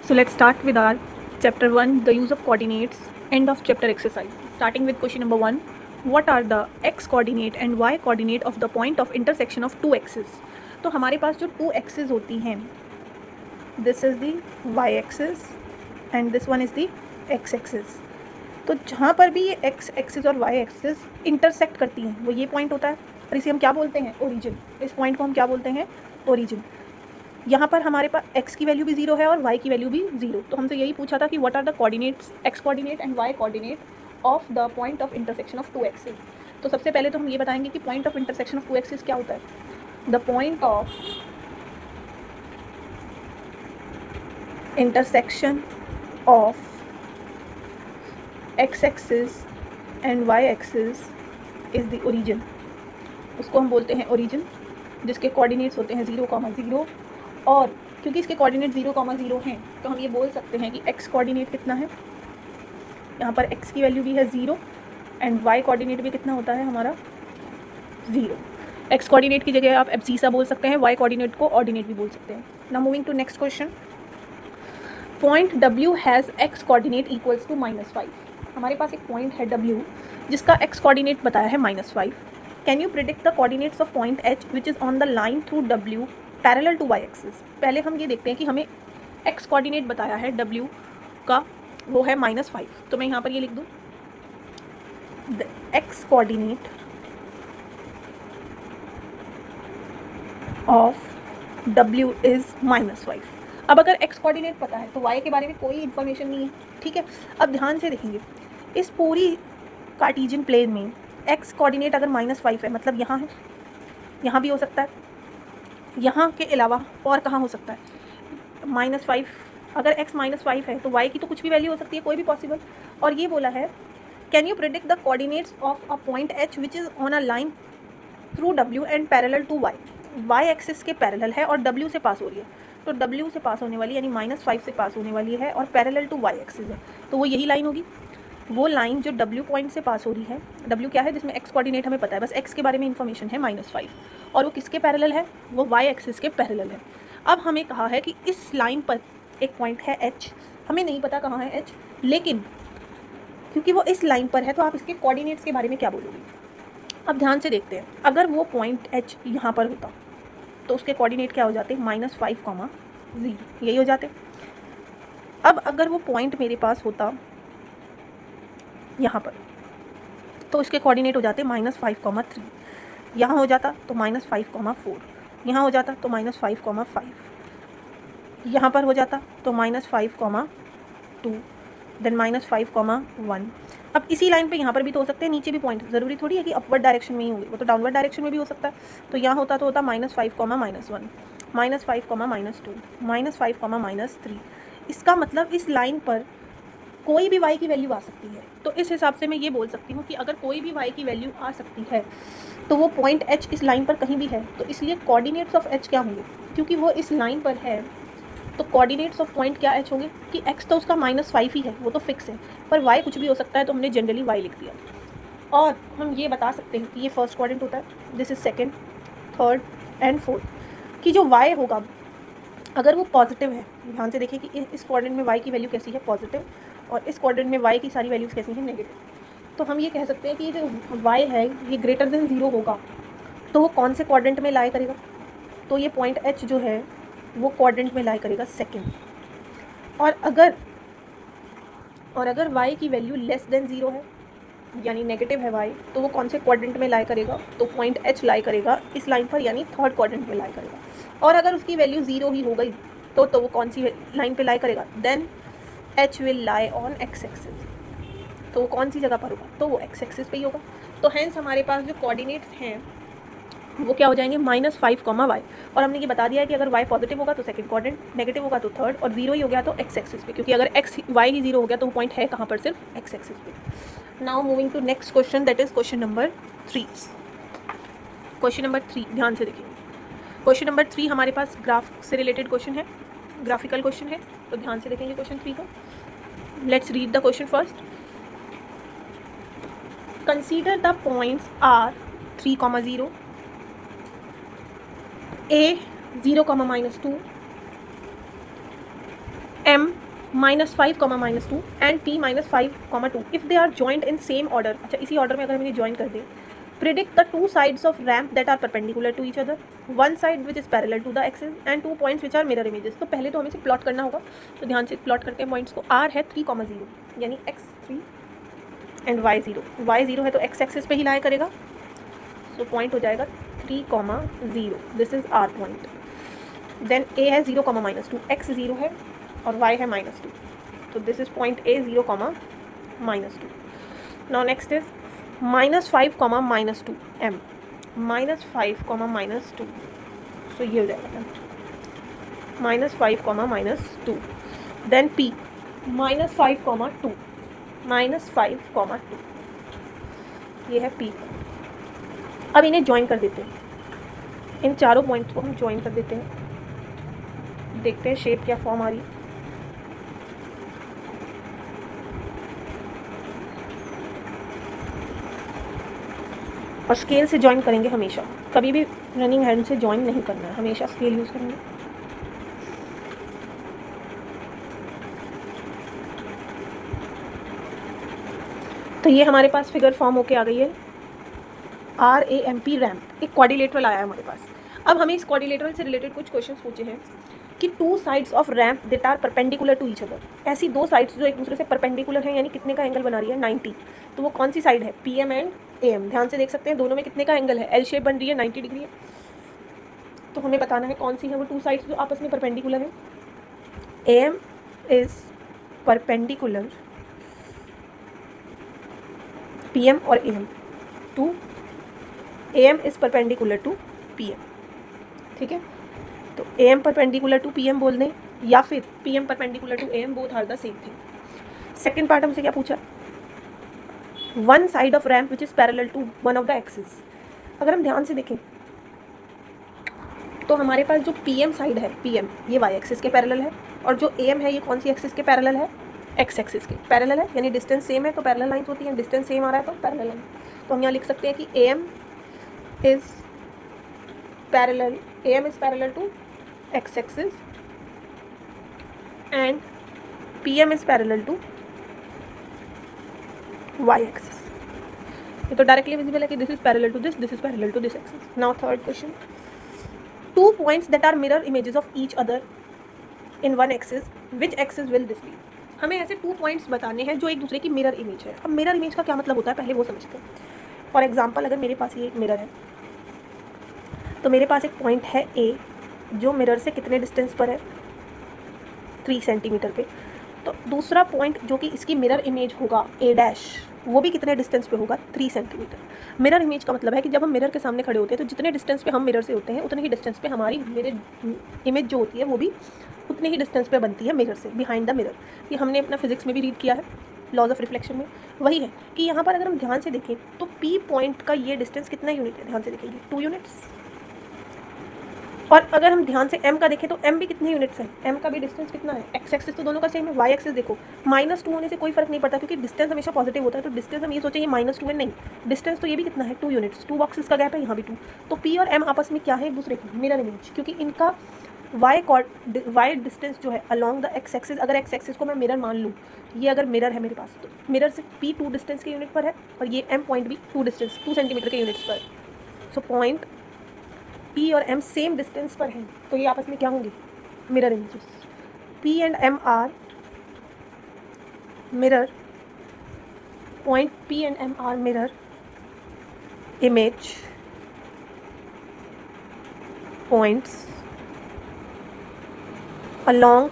So let's start with our chapter 1, the use of coordinates, end of chapter exercise. Starting with question number 1, what are the x coordinate and y coordinate of the point of intersection of two axes? तो हमारे पास जो two axes होती हैं, this is the y axis and this one is the x axis. तो जहाँ पर भी ये x axis और y axis intersect करती हैं वो ये point होता है और इसे हम क्या बोलते हैं, origin. इस point को हम क्या बोलते हैं, origin. यहाँ पर हमारे पास x की वैल्यू भी 0 है और y की वैल्यू भी 0. तो हमसे यही पूछा था कि what are the coordinates, x coordinate and y coordinate of the point of intersection of two axis. तो सबसे पहले तो हम ये बताएंगे कि point of intersection of two axis क्या होता है. The point of intersection of x axis and y axis is the origin. उसको हम बोलते हैं ओरिजिन, जिसके कोऑर्डिनेट्स होते हैं 0,0. और क्योंकि इसके कोऑर्डिनेट 0,0 हैं तो हम ये बोल सकते हैं कि x कोऑर्डिनेट कितना है, यहाँ पर x की वैल्यू भी है 0 एंड y कोऑर्डिनेट भी कितना होता है हमारा 0. x कोऑर्डिनेट की जगह आप एब्सीसा बोल सकते हैं, y कोऑर्डिनेट को ऑर्डिनेट भी बोल सकते हैं. Now moving to next question. Point w has x coordinate equals to -5. हमारे पास एक पॉइंट है w जिसका x कोऑर्डिनेट बताया है -5. Can you predict the coordinates of point h which is on the line through w parallel to y axis. पहले हम ये देखते हैं कि हमें x कोऑर्डिनेट बताया है w का, वो है -5. तो मैं यहाँ पर ये लिख दूँ, the x coordinate of w is -5. अब अगर x कोऑर्डिनेट पता है तो y के बारे में कोई इन्फॉर्मेशन नहीं है, ठीक है. अब ध्यान से देखेंगे, इस पूरी कार्टेशियन प्लेन में x कोऑर्डिनेट अगर -5 है, मतलब यहाँ है, यहाँ भी हो सकता है, यहाँ के अलावा और कहाँ हो सकता है -5. अगर x -5 है तो y की तो कुछ भी वैल्यू हो सकती है, कोई भी पॉसिबल. और ये बोला है can you predict the coordinates of a point h which is on a line through w and parallel to y. y axis के पैरेलल है और w से पास हो रही है, तो w से पास होने वाली यानी -5 से पास होने वाली है और पैरेलल टू y एक्सिस है, तो वो यही लाइन होगी. वो लाइन जो w पॉइंट से पास हो रही है, w क्या है जिसमें x कोऑर्डिनेट हमें पता है, बस x के बारे में इन्फॉर्मेशन है -5, और वो किसके पैरेलल है, वो y एक्सिस के पैरेलल है. अब हमें कहा है कि इस लाइन पर एक पॉइंट है h, हमें नहीं पता कहाँ है h, लेकिन क्योंकि वो इस लाइन पर है तो आप इसके कोऑर्डिनेट्स के बारे में क्या बोलोगे. अब ध्यान से देखते हैं, अगर वो पॉइंट h यहाँ पर होता तो उसके कोऑर्डिनेट क्या हो जाते, -5,0, यही हो जाते. अब अगर वो पॉइंट मेरे पास होता यहाँ पर तो इसके कोऑर्डिनेट हो जाते -5,3. यहाँ हो जाता तो -5,4. यहाँ हो जाता तो -5,5. यहाँ पर हो जाता तो -5,2, देन -5,1. अब इसी लाइन पे यहाँ पर भी तो हो सकते हैं नीचे भी पॉइंट, ज़रूरी थोड़ी है कि अपवर्ड डायरेक्शन में ही होंगे, वो तो डाउनवर्ड डायरेक्शन में भी हो सकता है. तो यहाँ होता तो होता -5, -1, -5, -2, -5, -3. इसका मतलब इस लाइन पर कोई भी y की वैल्यू आ सकती है. तो इस हिसाब से मैं ये बोल सकती हूँ कि अगर कोई भी y की वैल्यू आ सकती है तो वो पॉइंट h इस लाइन पर कहीं भी है, तो इसलिए कोऑर्डिनेट्स ऑफ h क्या होंगे, क्योंकि वो इस लाइन पर है तो कोऑर्डिनेट्स ऑफ पॉइंट क्या h होंगे कि x तो उसका -5 ही है, वो तो फिक्स है, पर y कुछ भी हो सकता है, तो हमने जनरली y लिख दिया. और हम ये बता सकते हैं कि ये फर्स्ट क्वाड्रेंट होता है, this is second, third and fourth, कि जो y होगा अगर वो पॉजिटिव है, ध्यान से देखिए कि इस क्वाड्रेंट में y की वैल्यू कैसी है, पॉजिटिव, और इस क्वाड्रेंट में y की सारी वैल्यूज़ कैसी हैं, नेगेटिव. तो हम ये कह सकते हैं कि ये जो y है ये ग्रेटर देन 0 होगा, तो वो कौन से क्वाड्रेंट में लाई करेगा, तो ये पॉइंट h जो है वो क्वाड्रेंट में लाई करेगा सेकेंड. और अगर y की वैल्यू लेस देन 0 है यानी नेगेटिव है y, तो वो कौन से क्वाड्रेंट में लाई करेगा, तो पॉइंट h लाई करेगा इस लाइन पर यानी थर्ड क्वाड्रेंट में लाई करेगा. और अगर उसकी वैल्यू 0 ही हो गई तो वो कौन सी लाइन पे लाई करेगा, then h will lie on x axis. तो वो कौन सी जगह पर होगा, तो वो x एक्सिस पे ही होगा. तो हेंस हमारे पास जो कोऑर्डिनेट्स हैं वो क्या हो जाएंगे, -5, y. और हमने ये बता दिया है कि अगर y पॉजिटिव होगा तो सेकंड क्वाड्रेंट, नेगेटिव होगा तो थर्ड, और 0 ही हो गया तो x एक्सिस पे, क्योंकि अगर y ही 0 हो गया तो वो पॉइंट है कहाँ पर, सिर्फ x एक्सिस पे. Now moving to next question, that is question number 3. Question number 3 ध्यान से देखिए. क्वेश्चन नंबर 3 हमारे पास ग्राफ से रिलेटेड क्वेश्चन है, ग्राफिकल क्वेश्चन है, तो ध्यान से देखेंगे क्वेश्चन 3 को. Let's read the question first. Consider the points are 3,0, a 0, -2, m -5, -2 and p -5, 2 if they are joint in same order. अच्छा, इसी ऑर्डर में अगर हम इन्हें ज्वाइन कर दें, predict the 2 sides of ramp that are perpendicular to each other, one side which is parallel to the axis and 2 points which are mirror images. तो पहले तो हमें इसे प्लॉट करना होगा, तो ध्यान से प्लॉट करते हैं पॉइंट्स को। r है 3, 0 यानी x3 एंड y0 है तो x एक्सिस पे ही लाया करेगा, सो पॉइंट हो जाएगा 3, 0, this is r point. Then a है 0, -2, x 0 है और y है -2, तो this is point a 0, -2। Now next is -5, -2 m, -5, -2, सो ये हो जाएगा -5, -2। देन p -5, -2, -5, 2, ये है p। अब इन्हें ज्वाइन कर देते हैं, इन चारों पॉइंट्स को हम ज्वाइन कर देते हैं, देखते हैं शेप क्या फॉर्म आ रही है। और स्केल से ज्वाइन करेंगे हमेशा, कभी भी रनिंग हैंड से ज्वाइन नहीं करना है, हमेशा स्केल यूज़ करेंगे। तो ये हमारे पास फिगर फॉर्म होके आ गई है, RAMP रैम्प, एक क्वाड्रिलेटरल आया है हमारे पास। अब हमें इस क्वाड्रिलेटरल से रिलेटेड कुछ क्वेश्चंस पूछे हैं कि 2 sides of ramp that are perpendicular to each other, ऐसी 2 साइड्स जो एक दूसरे से परपेंडिकुलर हैं, यानी कितने का एंगल बना रही है, 90। तो वो कौन सी साइड है, PM एंड AM। ध्यान से देख सकते हैं दोनों में कितने का एंगल है, L शेप बन रही है, 90 डिग्री है। तो हमें बताना है कौन सी है वो 2 साइड्स जो आपस में परपेंडिकुलर हैं। AM इज परपेंडिकुलर PM और AM to, AM is perpendicular to PM, ठीक है। तो AM परपेंडिकुलर टू PM बोल दें या फिर PM perpendicular to AM, both are the same thing. Second part हमसे क्या पूछा, one side of ramp which is parallel to one of the axis. अगर हम ध्यान से देखें तो हमारे पास जो PM साइड है, PM ये y एक्सिस के पैरेलल है, और जो AM है ये कौन सी एक्सिस के पैरेलल है, x एक्सिस के पैरेलल है, यानी डिस्टेंस सेम है तो पैरेलल लाइंस होती हैं, डिस्टेंस सेम आ रहा है तो पैरेलल लाइन। तो हम यहाँ लिख सकते हैं कि AM is parallel to x axis and PM is parallel to y axis. ये तो डायरेक्टली विजिबल है कि this is parallel to this is parallel to this axis. Now third question, 2 points that are mirror images of each other in one axis, which axis will this be? हमें ऐसे 2 points बताने हैं जो एक दूसरे की मिरर इमेज है। अब मिरर इमेज का क्या मतलब होता है पहले वो समझते हैं। फॉर एग्जांपल, अगर मेरे पास ये एक मिरर है तो मेरे पास एक पॉइंट है A जो मिरर से कितने डिस्टेंस पर है, 3 सेंटीमीटर पे। तो दूसरा पॉइंट जो कि इसकी मिरर इमेज होगा A', वो भी कितने डिस्टेंस पे होगा, 3 सेंटीमीटर। मिरर इमेज का मतलब है कि जब हम मिरर के सामने खड़े होते हैं तो जितने डिस्टेंस पे हम मिरर से होते हैं उतने ही डिस्टेंस पे हमारी मिरर इमेज जो होती है वो भी उतने ही डिस्टेंस पे बनती है मिरर से, बिहाइंड द मिरर। ये हमने अपना फिजिक्स में भी रीड किया है, लॉज ऑफ रिफ्लेक्शन में। वही है कि यहाँ पर अगर हम ध्यान से देखें तो P पॉइंट का ये डिस्टेंस कितना यूनिट है, ध्यान से देखेंगे 2 यूनिट्स। और अगर हम ध्यान से M का देखें तो M भी कितने यूनिट्स हैं, M का भी डिस्टेंस कितना है, x एक्सिस तो दोनों का सेम है, y एक्सिस देखो -2 होने से कोई फर्क नहीं पड़ता क्योंकि डिस्टेंस हमेशा पॉजिटिव होता है। तो डिस्टेंस हम ये सोचेंगे -2 है, नहीं, डिस्टेंस तो ये भी कितना है, 2 यूनिट्स, 2 बॉक्सेस का गैप है, यहाँ भी 2। तो P और M आपस में क्या है, एक दूसरे की मिरर इमेज, क्योंकि इनका y डिस्टेंस जो है अलॉन्ग द x एक्सिस, अगर x एक्सिस को मैं मिरर मान लूँ, ये अगर मिरर है मेरे पास तो मिरर से P 2 डिस्टेंस के यूनिट पर है और ये M पॉइंट भी 2 सेंटीमीटर के यूनिट्स पर। सो पॉइंट P और M सेम डिस्टेंस पर हैं, तो ये आपस में क्या होंगे, mirror images. P and M are mirror, point P and M are mirror image points along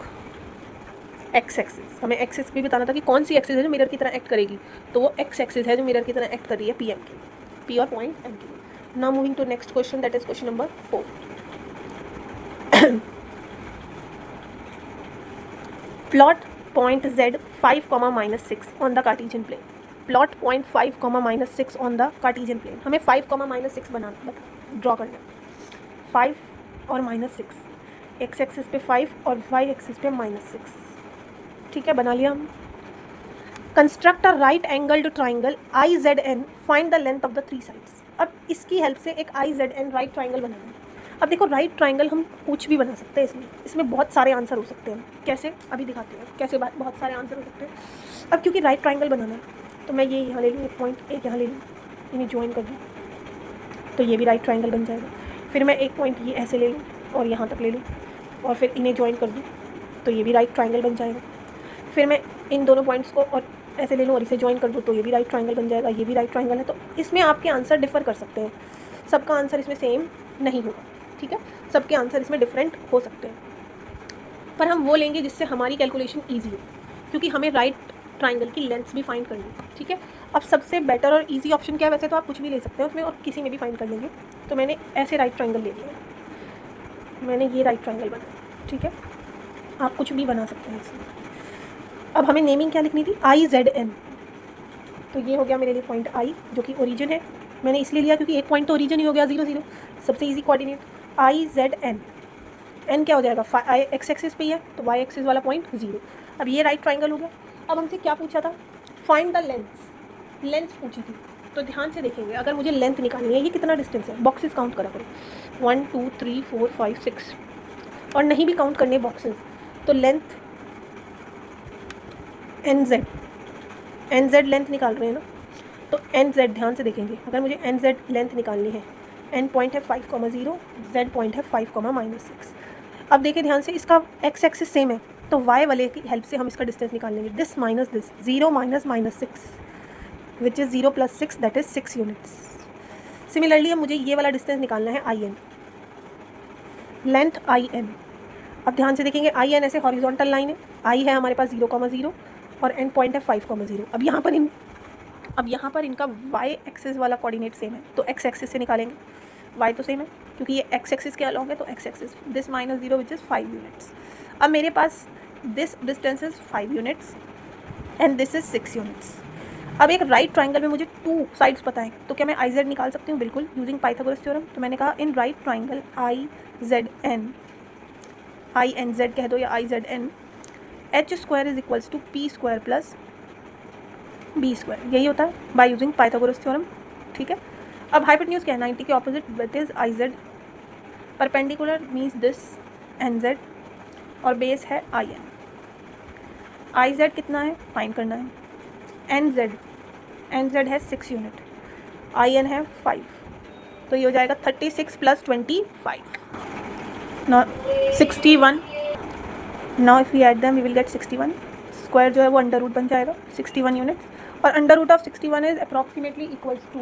x axis. हमें x एक्सिस भी बताना था कि कौन सी एक्सिस है जो मिरर की तरह एक्ट करेगी, तो वो x एक्सिस है जो मिरर की तरह एक्ट कर रही है PM की, P और पॉइंट M की। Now moving to next question, that is question number 4. Plot point Z 5, -6 on the Cartesian plane. Plot point 5, -6 on the Cartesian plane. हमें 5, -6 बनाना, ड्रॉ करना, 5 और -6, x एक्सिस पे 5 और y एक्सिस पे -6, ठीक है, बना लिया हम। Construct a right angled triangle IZN, find the length of the 3 sides. अब इसकी हेल्प से एक IZN राइट ट्राइंगल बनाना है। अब देखो राइट ट्राइंगल हम कुछ भी बना सकते हैं, इसमें बहुत सारे आंसर हो सकते हैं। कैसे, अभी दिखाते हैं कैसे बहुत सारे आंसर हो सकते हैं। अब क्योंकि राइट ट्राइंगल बनाना है तो मैं ये यहाँ ले लूँ, एक पॉइंट एक यहाँ ले लूँ, इन्हें ज्वाइन कर दूँ तो ये भी राइट ट्राइंगल बन जाएगा। फिर मैं एक पॉइंट ये ऐसे ले लूँ और यहाँ तक ले लूँ और फिर इन्हें ज्वाइन कर दूँ तो ये भी राइट ट्राइंगल बन जाएगा। फिर मैं इन दोनों पॉइंट्स को और ऐसे ले लूँ और इसे ज्वाइन कर दूँ तो ये भी राइट ट्राइंगल बन जाएगा, ये भी राइट ट्राइंगल है। तो इसमें आपके आंसर डिफ़र कर सकते हैं, सबका आंसर इसमें सेम नहीं होगा, ठीक है, सबके आंसर इसमें डिफरेंट हो सकते हैं। पर हम वो लेंगे जिससे हमारी कैलकुलेशन ईजी हो, क्योंकि हमें राइट ट्राइंगल की लेंथ्स भी फाइंड करनी है, ठीक है। अब सबसे बेटर और ईजी ऑप्शन क्या है, वैसे तो आप कुछ भी ले सकते हैं उसमें और किसी में भी फाइंड कर लेंगे। तो मैंने ऐसे राइट ट्राइंगल ले लिया, मैंने ये राइट ट्राइंगल बनाया, ठीक है, आप कुछ भी बना सकते हैं इसमें। अब हमें नेमिंग क्या लिखनी थी, IZN, तो ये हो गया मेरे लिए पॉइंट I जो कि ओरिजिन है। मैंने इसलिए लिया क्योंकि एक पॉइंट तो ओरिजिन ही हो गया, 0 0, सबसे ईजी कोऑर्डिनेट। IZN, N क्या हो जाएगा, एक्स एक्सिस पे ही है तो वाई एक्सिस वाला पॉइंट 0। अब ये राइट ट्राइंगल हो गया। अब हमसे क्या पूछा था, फाइंड द लेंथ पूछी थी। तो ध्यान से देखेंगे, अगर मुझे लेंथ निकालनी है, ये कितना डिस्टेंस है, बॉक्सेस काउंट करा करो, 1 2 3 4 5 6, और नहीं भी काउंट करने बॉक्सेस तो लेंथ NZ लेंथ निकाल रहे हैं ना, तो NZ ध्यान से देखेंगे, अगर मुझे NZ लेंथ निकालनी है, N पॉइंट है 5,0, Z पॉइंट है 5,-6। अब देखिए ध्यान से, इसका x एक्सिस सेम है तो y वाले की हेल्प से हम इसका डिस्टेंस निकाल लेंगे। This minus this, 0 minus -6 which is 0 + 6 that is 6 units. Similarly अब मुझे ये वाला डिस्टेंस निकालना है IN, लेंथ IN। अब ध्यान से देखेंगे, IN ऐसे हॉरिजॉन्टल लाइन है, I है हमारे पास 0,0 और N पॉइंट है 5,0। अब यहाँ पर इनका y एक्सिस वाला कोऑर्डिनेट सेम है तो x एक्सिस से निकालेंगे, y तो सेम है क्योंकि ये x एक्सिस के अलॉन्ग है तो x axis, this -0 which is 5 units. अब मेरे पास this distance is 5 units and this is 6 units. अब एक राइट ट्राइंगल में मुझे 2 साइड्स पता है तो क्या मैं IZ निकाल सकती हूँ, बिल्कुल, यूजिंग पाइथागोरस थ्योरम। तो मैंने कहा इन राइट ट्राइंगल INZ कह दो या IZN, H² = P² + B², यही होता है बाय यूजिंग पाइथागोरस थ्योरम, ठीक है। अब हाइपोटेन्यूज क्या है, 90 के opposite that is IZ, perpendicular means this NZ और बेस है IN। IZ कितना है फाइंड करना है, NZ है 6 यूनिट, IN है 5, तो ये हो जाएगा 36 + 25, now 61। Now if we add them we will get 61। Square जो है वो अंडर रूट बन जाएगा 61 यूनिट्स, और under root of 61 is approximately equals to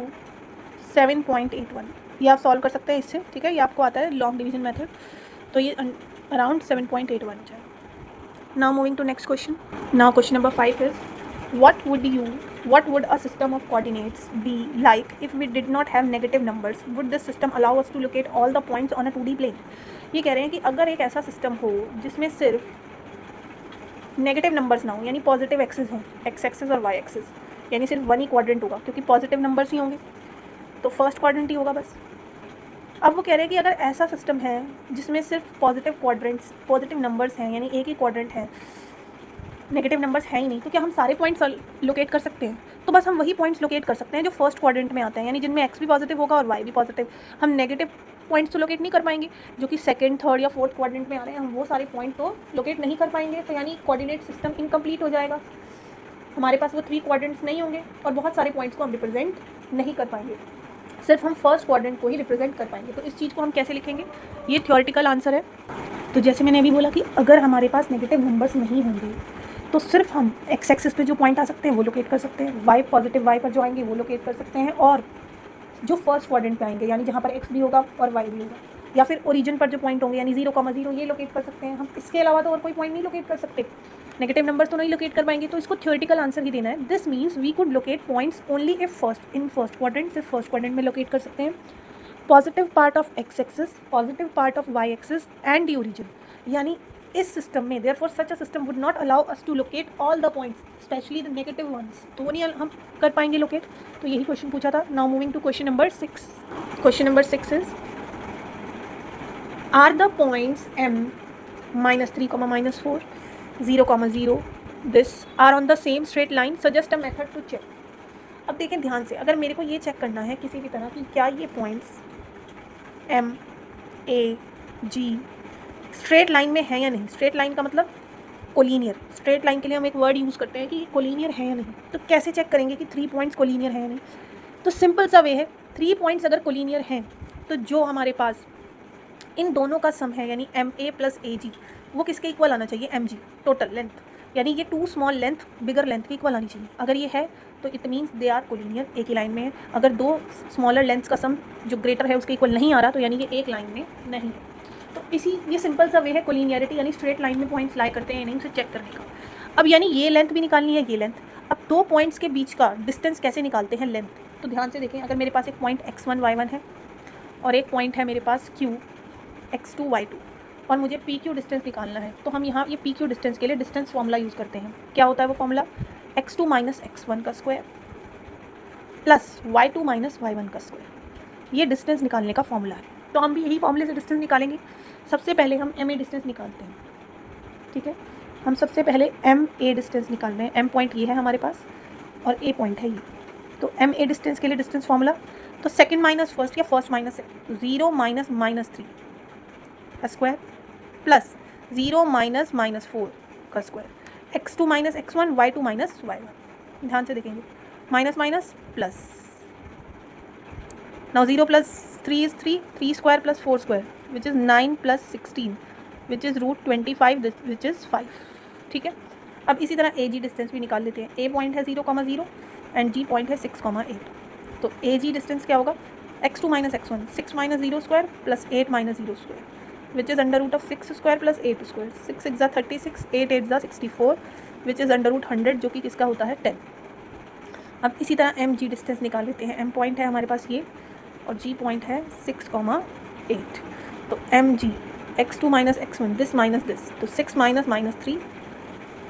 7.81। ये आप सॉल्व कर सकते हैं इससे, ठीक है, ये आपको आता है लॉन्ग डिवीजन मेथड, तो ये अराउंड 7.81 जाएगा। Now moving to next question. Now question number 5 is what would a system of coordinates be like if we did not have negative numbers? Would this system allow us to locate all the points on a 2D plane? ये कह रहे हैं कि अगर एक ऐसा system हो जिसमें सिर्फ नेगेटिव नंबर्स ना हो, यानी पॉजिटिव एक्सिस हों, एक्स एक्सिस और वाई एक्सिस, यानी सिर्फ वन ही क्वाड्रेंट होगा क्योंकि पॉजिटिव नंबर्स ही होंगे तो फर्स्ट क्वाड्रेंट ही होगा बस। अब वो कह रहे हैं कि अगर ऐसा सिस्टम है जिसमें सिर्फ पॉजिटिव क्वाड्रेंट्स, पॉजिटिव नंबर्स हैं, यानी एक ही क्वाड्रेंट है, नेगेटिव नंबर्स है ही नहीं, तो क्या हम सारे पॉइंट्स लोकेट कर सकते हैं? तो बस हम वही पॉइंट्स लोकेट कर सकते हैं जो फर्स्ट क्वाड्रेंट में आते हैं, यानी जिनमें एक्स भी पॉजिटिव होगा और वाई भी पॉजिटिव। हम नेगेटिव पॉइंट्स तो लोकेट नहीं कर पाएंगे, जो कि सेकंड, थर्ड या फोर्थ क्वाड्रेंट में आ रहे हैं, हम वो सारे पॉइंट तो लोकेट नहीं कर पाएंगे, तो यानी कोऑर्डिनेट सिस्टम इनकम्प्लीट हो जाएगा। हमारे पास वो 3 क्वाड्रेंट्स नहीं होंगे और बहुत सारे पॉइंट्स को हम रिप्रेजेंट नहीं कर पाएंगे, सिर्फ हम फर्स्ट क्वाड्रेंट को ही रिप्रेजेंट कर पाएंगे। तो इस चीज़ को हम कैसे लिखेंगे, ये थ्योरेटिकल आंसर है। तो जैसे मैंने अभी बोला कि अगर हमारे पास नेगेटिव नंबर्स नहीं होंगे तो सिर्फ हम एक्स एक्सिस पे जो पॉइंट आ सकते हैं वो लोकेट कर सकते हैं, वाई पॉजिटिव वाई पर जो आएंगे वो लोकेट कर सकते हैं, और जो फर्स्ट क्वाड्रेंट पे आएंगे यानी जहाँ पर एक्स भी होगा और वाई भी होगा, या फिर ओरिजिन पर जो पॉइंट होंगे यानी 0,0 ये लोकेट कर सकते हैं हम। इसके अलावा तो और कोई पॉइंट नहीं लोकेट कर सकते, नेगेटिव नंबर्स तो नहीं लोकेट कर पाएंगे, तो इसको थ्योरेटिकल आंसर ही देना है। This means we could locate points only if first quadrant, सिर्फ फर्स्ट क्वाड्रेंट में लोकेट कर सकते हैं। Positive part of x axis, positive part of y axis and the origin, यानी इस सिस्टम में therefore such a system would not allow us to locate all the points specially the negative ones, तो वो नहीं हम कर पाएंगे locate. तो यही क्वेश्चन पूछा था। Now moving to question number 6। Question number 6 is are the points m -3, -4, 0,0 this are on the same straight line, suggest a method to check. अब देखें ध्यान से, अगर मेरे को ये चेक करना है किसी भी तरह कि क्या ये पॉइंट्स m ए जी स्ट्रेट लाइन में है या नहीं। स्ट्रेट लाइन का मतलब कोलिनियर। स्ट्रेट लाइन के लिए हम एक वर्ड यूज़ करते हैं कि कोलिनियर है या नहीं। तो कैसे चेक करेंगे कि 3 पॉइंट्स कोलिनियर है या नहीं? तो सिंपल सा वे है, 3 पॉइंट्स अगर कोलिनियर हैं तो जो हमारे पास इन दोनों का सम है यानी एम ए प्लस ए जी वो किसके इक्वल आना चाहिए? एम जी टोटल लेंथ, यानी ये 2 स्मॉल लेंथ बिगर लेंथ के इक्वल आनी चाहिए। अगर ये है तो it means they are collinear, एक ही लाइन में है। अगर 2 स्मॉलर लेंथ्स का सम जो ग्रेटर है उसके इक्वल नहीं आ रहा तो यानी कि एक लाइन में नहीं है। तो इसी ये सिंपल सा वे है कोलिनियरिटी यानी स्ट्रेट लाइन में पॉइंट्स लाई करते हैं या नहीं उसे चेक करने का। अब यानी ये लेंथ भी निकालनी है, ये लेंथ। अब 2 पॉइंट्स के बीच का डिस्टेंस कैसे निकालते हैं? लेंथ। तो ध्यान से देखें, अगर मेरे पास एक पॉइंट x1 y1 है और एक पॉइंट है मेरे पास q x2 y2 और मुझे पी क्यू डिस्टेंस निकालना है, तो हम यहाँ ये पी क्यू डिस्टेंस के लिए डिस्टेंस फॉर्मूला यूज़ करते हैं। क्या होता है वो फॉर्मूला? x2 माइनस x1 का square plus y2 minus y1 का स्क्वायर। ये डिस्टेंस निकालने का फॉर्मूला है। तो हम भी यही फॉर्मूले से डिस्टेंस निकालेंगे। सबसे पहले हम एम ए डिस्टेंस निकालते हैं, ठीक है। हम सबसे पहले एम ए डिस्टेंस निकाल रहे हैं। एम पॉइंट ये है हमारे पास और ए पॉइंट है ये। तो एम ए डिस्टेंस के लिए डिस्टेंस फॉर्मूला, तो सेकंड माइनस फर्स्ट या first minus second, 0 minus minus 3 का स्क्वायर प्लस 0 माइनस माइनस 4 का square, x2 minus x1 y2 minus y1। ध्यान से देखेंगे, minus minus plus. Now 0 plus 3 is 3 square plus 4 square which is 9 plus 16 which is root 25 which is 5, ठीक है। अब इसी तरह ए जी डिस्टेंस भी निकाल लेते हैं। ए पॉइंट है 0,0 एंड जी पॉइंट है 6,8। तो ए जी डिस्टेंस क्या होगा? x2 minus x1, 6 minus 0 square plus 8 minus 0 square which is under root of 6 square plus 8 square. 6 6 36, 8 8 64 which is under root 100 जो कि किसका होता है? 10। अब इसी तरह एम जी डिस्टेंस निकाल लेते हैं। एम पॉइंट है हमारे पास ये और जी पॉइंट है 6,8। तो M G x2 minus x1, this minus this, तो 6 minus minus 3,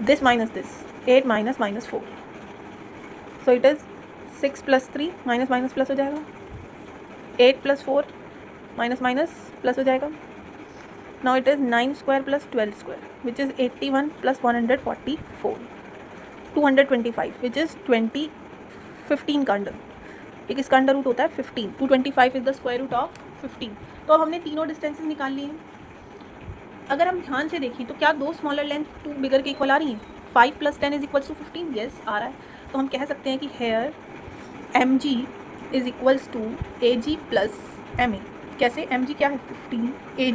this minus this, 8 minus minus 4। So it is 6 plus 3 minus minus plus हो जाएगा, 8 प्लस 4 माइनस माइनस प्लस हो जाएगा। Now it is 9 square plus 12 square which is 81 plus 144, 225 which is 15 का under. एक इसका under root होता है 15, 225 is the square root of 15। तो अब हमने तीनों डिस्टेंसेस निकाल लिए हैं। अगर हम ध्यान से देखें तो क्या 2 स्मॉलर लेंथ 2 बिगर के इक्वल आ रही हैं? 5 plus 10 is equals to 15, yes आ रहा है। तो हम कह सकते हैं कि here M G is equals to A G plus M A. कैसे? एम जी क्या है? 15, ए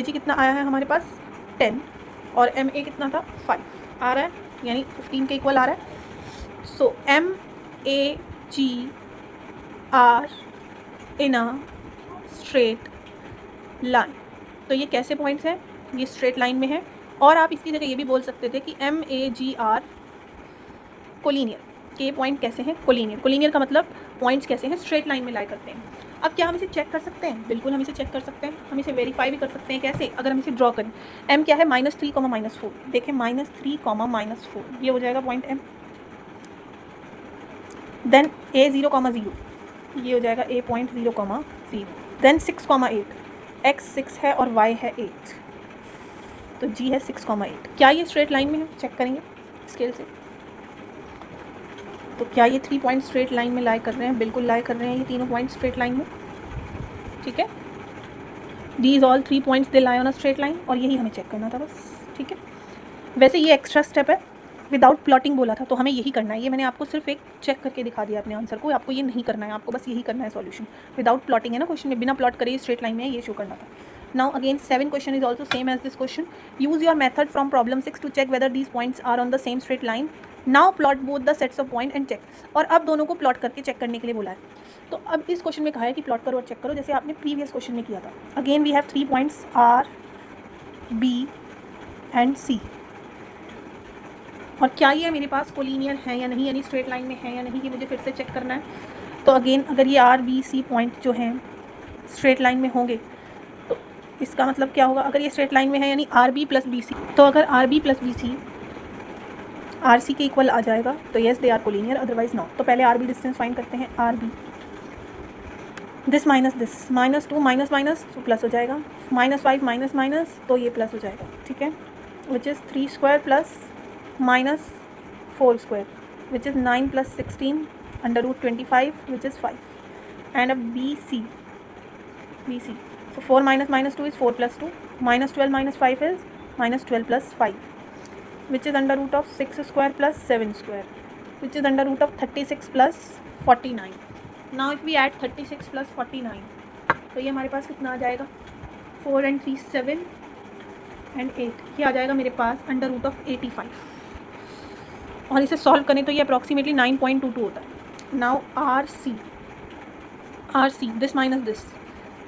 जी कितना आया है हमारे पास? 10 और एम ए कितना था? 5 आ रहा है, यानी 15 के इक्वल आ रहा है। So M A G R in a straight line. तो ये कैसे पॉइंट्स हैं? ये स्ट्रेट लाइन में है। और आप इसकी जगह ये भी बोल सकते थे कि M A G are collinear, कि ये पॉइंट कैसे हैं? कोलिनियर। कोलिनियर का मतलब पॉइंट्स कैसे हैं? स्ट्रेट लाइन में लाई करते हैं। अब क्या हम इसे चेक कर सकते हैं? बिल्कुल हम इसे चेक कर सकते हैं। हम इसे वेरीफाई भी कर सकते हैं। कैसे? अगर हम इसे ड्रॉ करें, एम क्या है? -3, -4। देखें -3, -4 ये हो जाएगा पॉइंट एम। देन ए 0,0 ये हो जाएगा ए पॉइंट 0,0। देन 6,8, x 6 है और y है 8, तो g है 6,8। क्या ये स्ट्रेट लाइन में है? चेक करेंगे स्केल से। तो क्या ये 3 पॉइंट स्ट्रेट लाइन में लाई कर रहे हैं? बिल्कुल लाई कर रहे हैं ये तीनों पॉइंट स्ट्रेट लाइन में, ठीक है। These all 3 points they lie on a straight line, और यही हमें चेक करना था बस, ठीक है। वैसे ये एक्स्ट्रा स्टेप है, विदाउट प्लॉटिंग बोला था तो हमें यही करना है। ये मैंने आपको सिर्फ एक चेक करके दिखा दिया अपने आंसर को, आपको ये नहीं करना है, आपको बस यही करना है सॉल्यूशन। विदाउट प्लॉटिंग है ना क्वेश्चन में, बिना प्लॉट करे स्ट्रेट लाइन में ये शो करना था। Now again 7 question is also same as this question. Use your method from problem 6 to check whether these points are on the same straight line. Now plot both the sets of point and check. और अब दोनों को plot करके check करने के लिए बोला है। तो अब इस क्वेश्चन में कहा है कि प्लॉट करो और चेक करो, जैसे आपने प्रीवियस क्वेश्चन में किया था। Again we have 3 points R B and C, और क्या ये मेरे पास कोलिनियर है या नहीं, यानी स्ट्रेट लाइन में है या नहीं, ये मुझे फिर से चेक करना है। तो अगेन अगर ये आर बी सी पॉइंट जो हैं स्ट्रेट लाइन में होंगे तो इसका मतलब क्या होगा? अगर ये स्ट्रेट लाइन में है यानी R B plus B C, तो अगर R B plus B C R C के इक्वल आ जाएगा तो yes they are collinear, otherwise not. तो पहले आर बी डिस्टेंस फाइंड करते हैं। R B this minus this, -2 minus minus तो प्लस हो जाएगा, -5 माइनस माइनस तो ये प्लस हो जाएगा, ठीक है। Which is 3 square plus -4 square which is 9 plus 16 under root 25 which is 5, and a BC So 4 minus 2 is 4 plus 2. Minus 12 minus 5 is minus 12 plus 5, which is under root of 6 square plus 7 square, which is under root of 36 plus 49. Now if we add 36 plus 49, तो ये हमारे पास कितना आ जाएगा, 4 and 3 7 and 8, ये आ जाएगा मेरे पास under root of 85, और इसे सॉल्व करें तो ये अप्रॉक्सीमेटली 9.22 होता है. Now R C this minus this,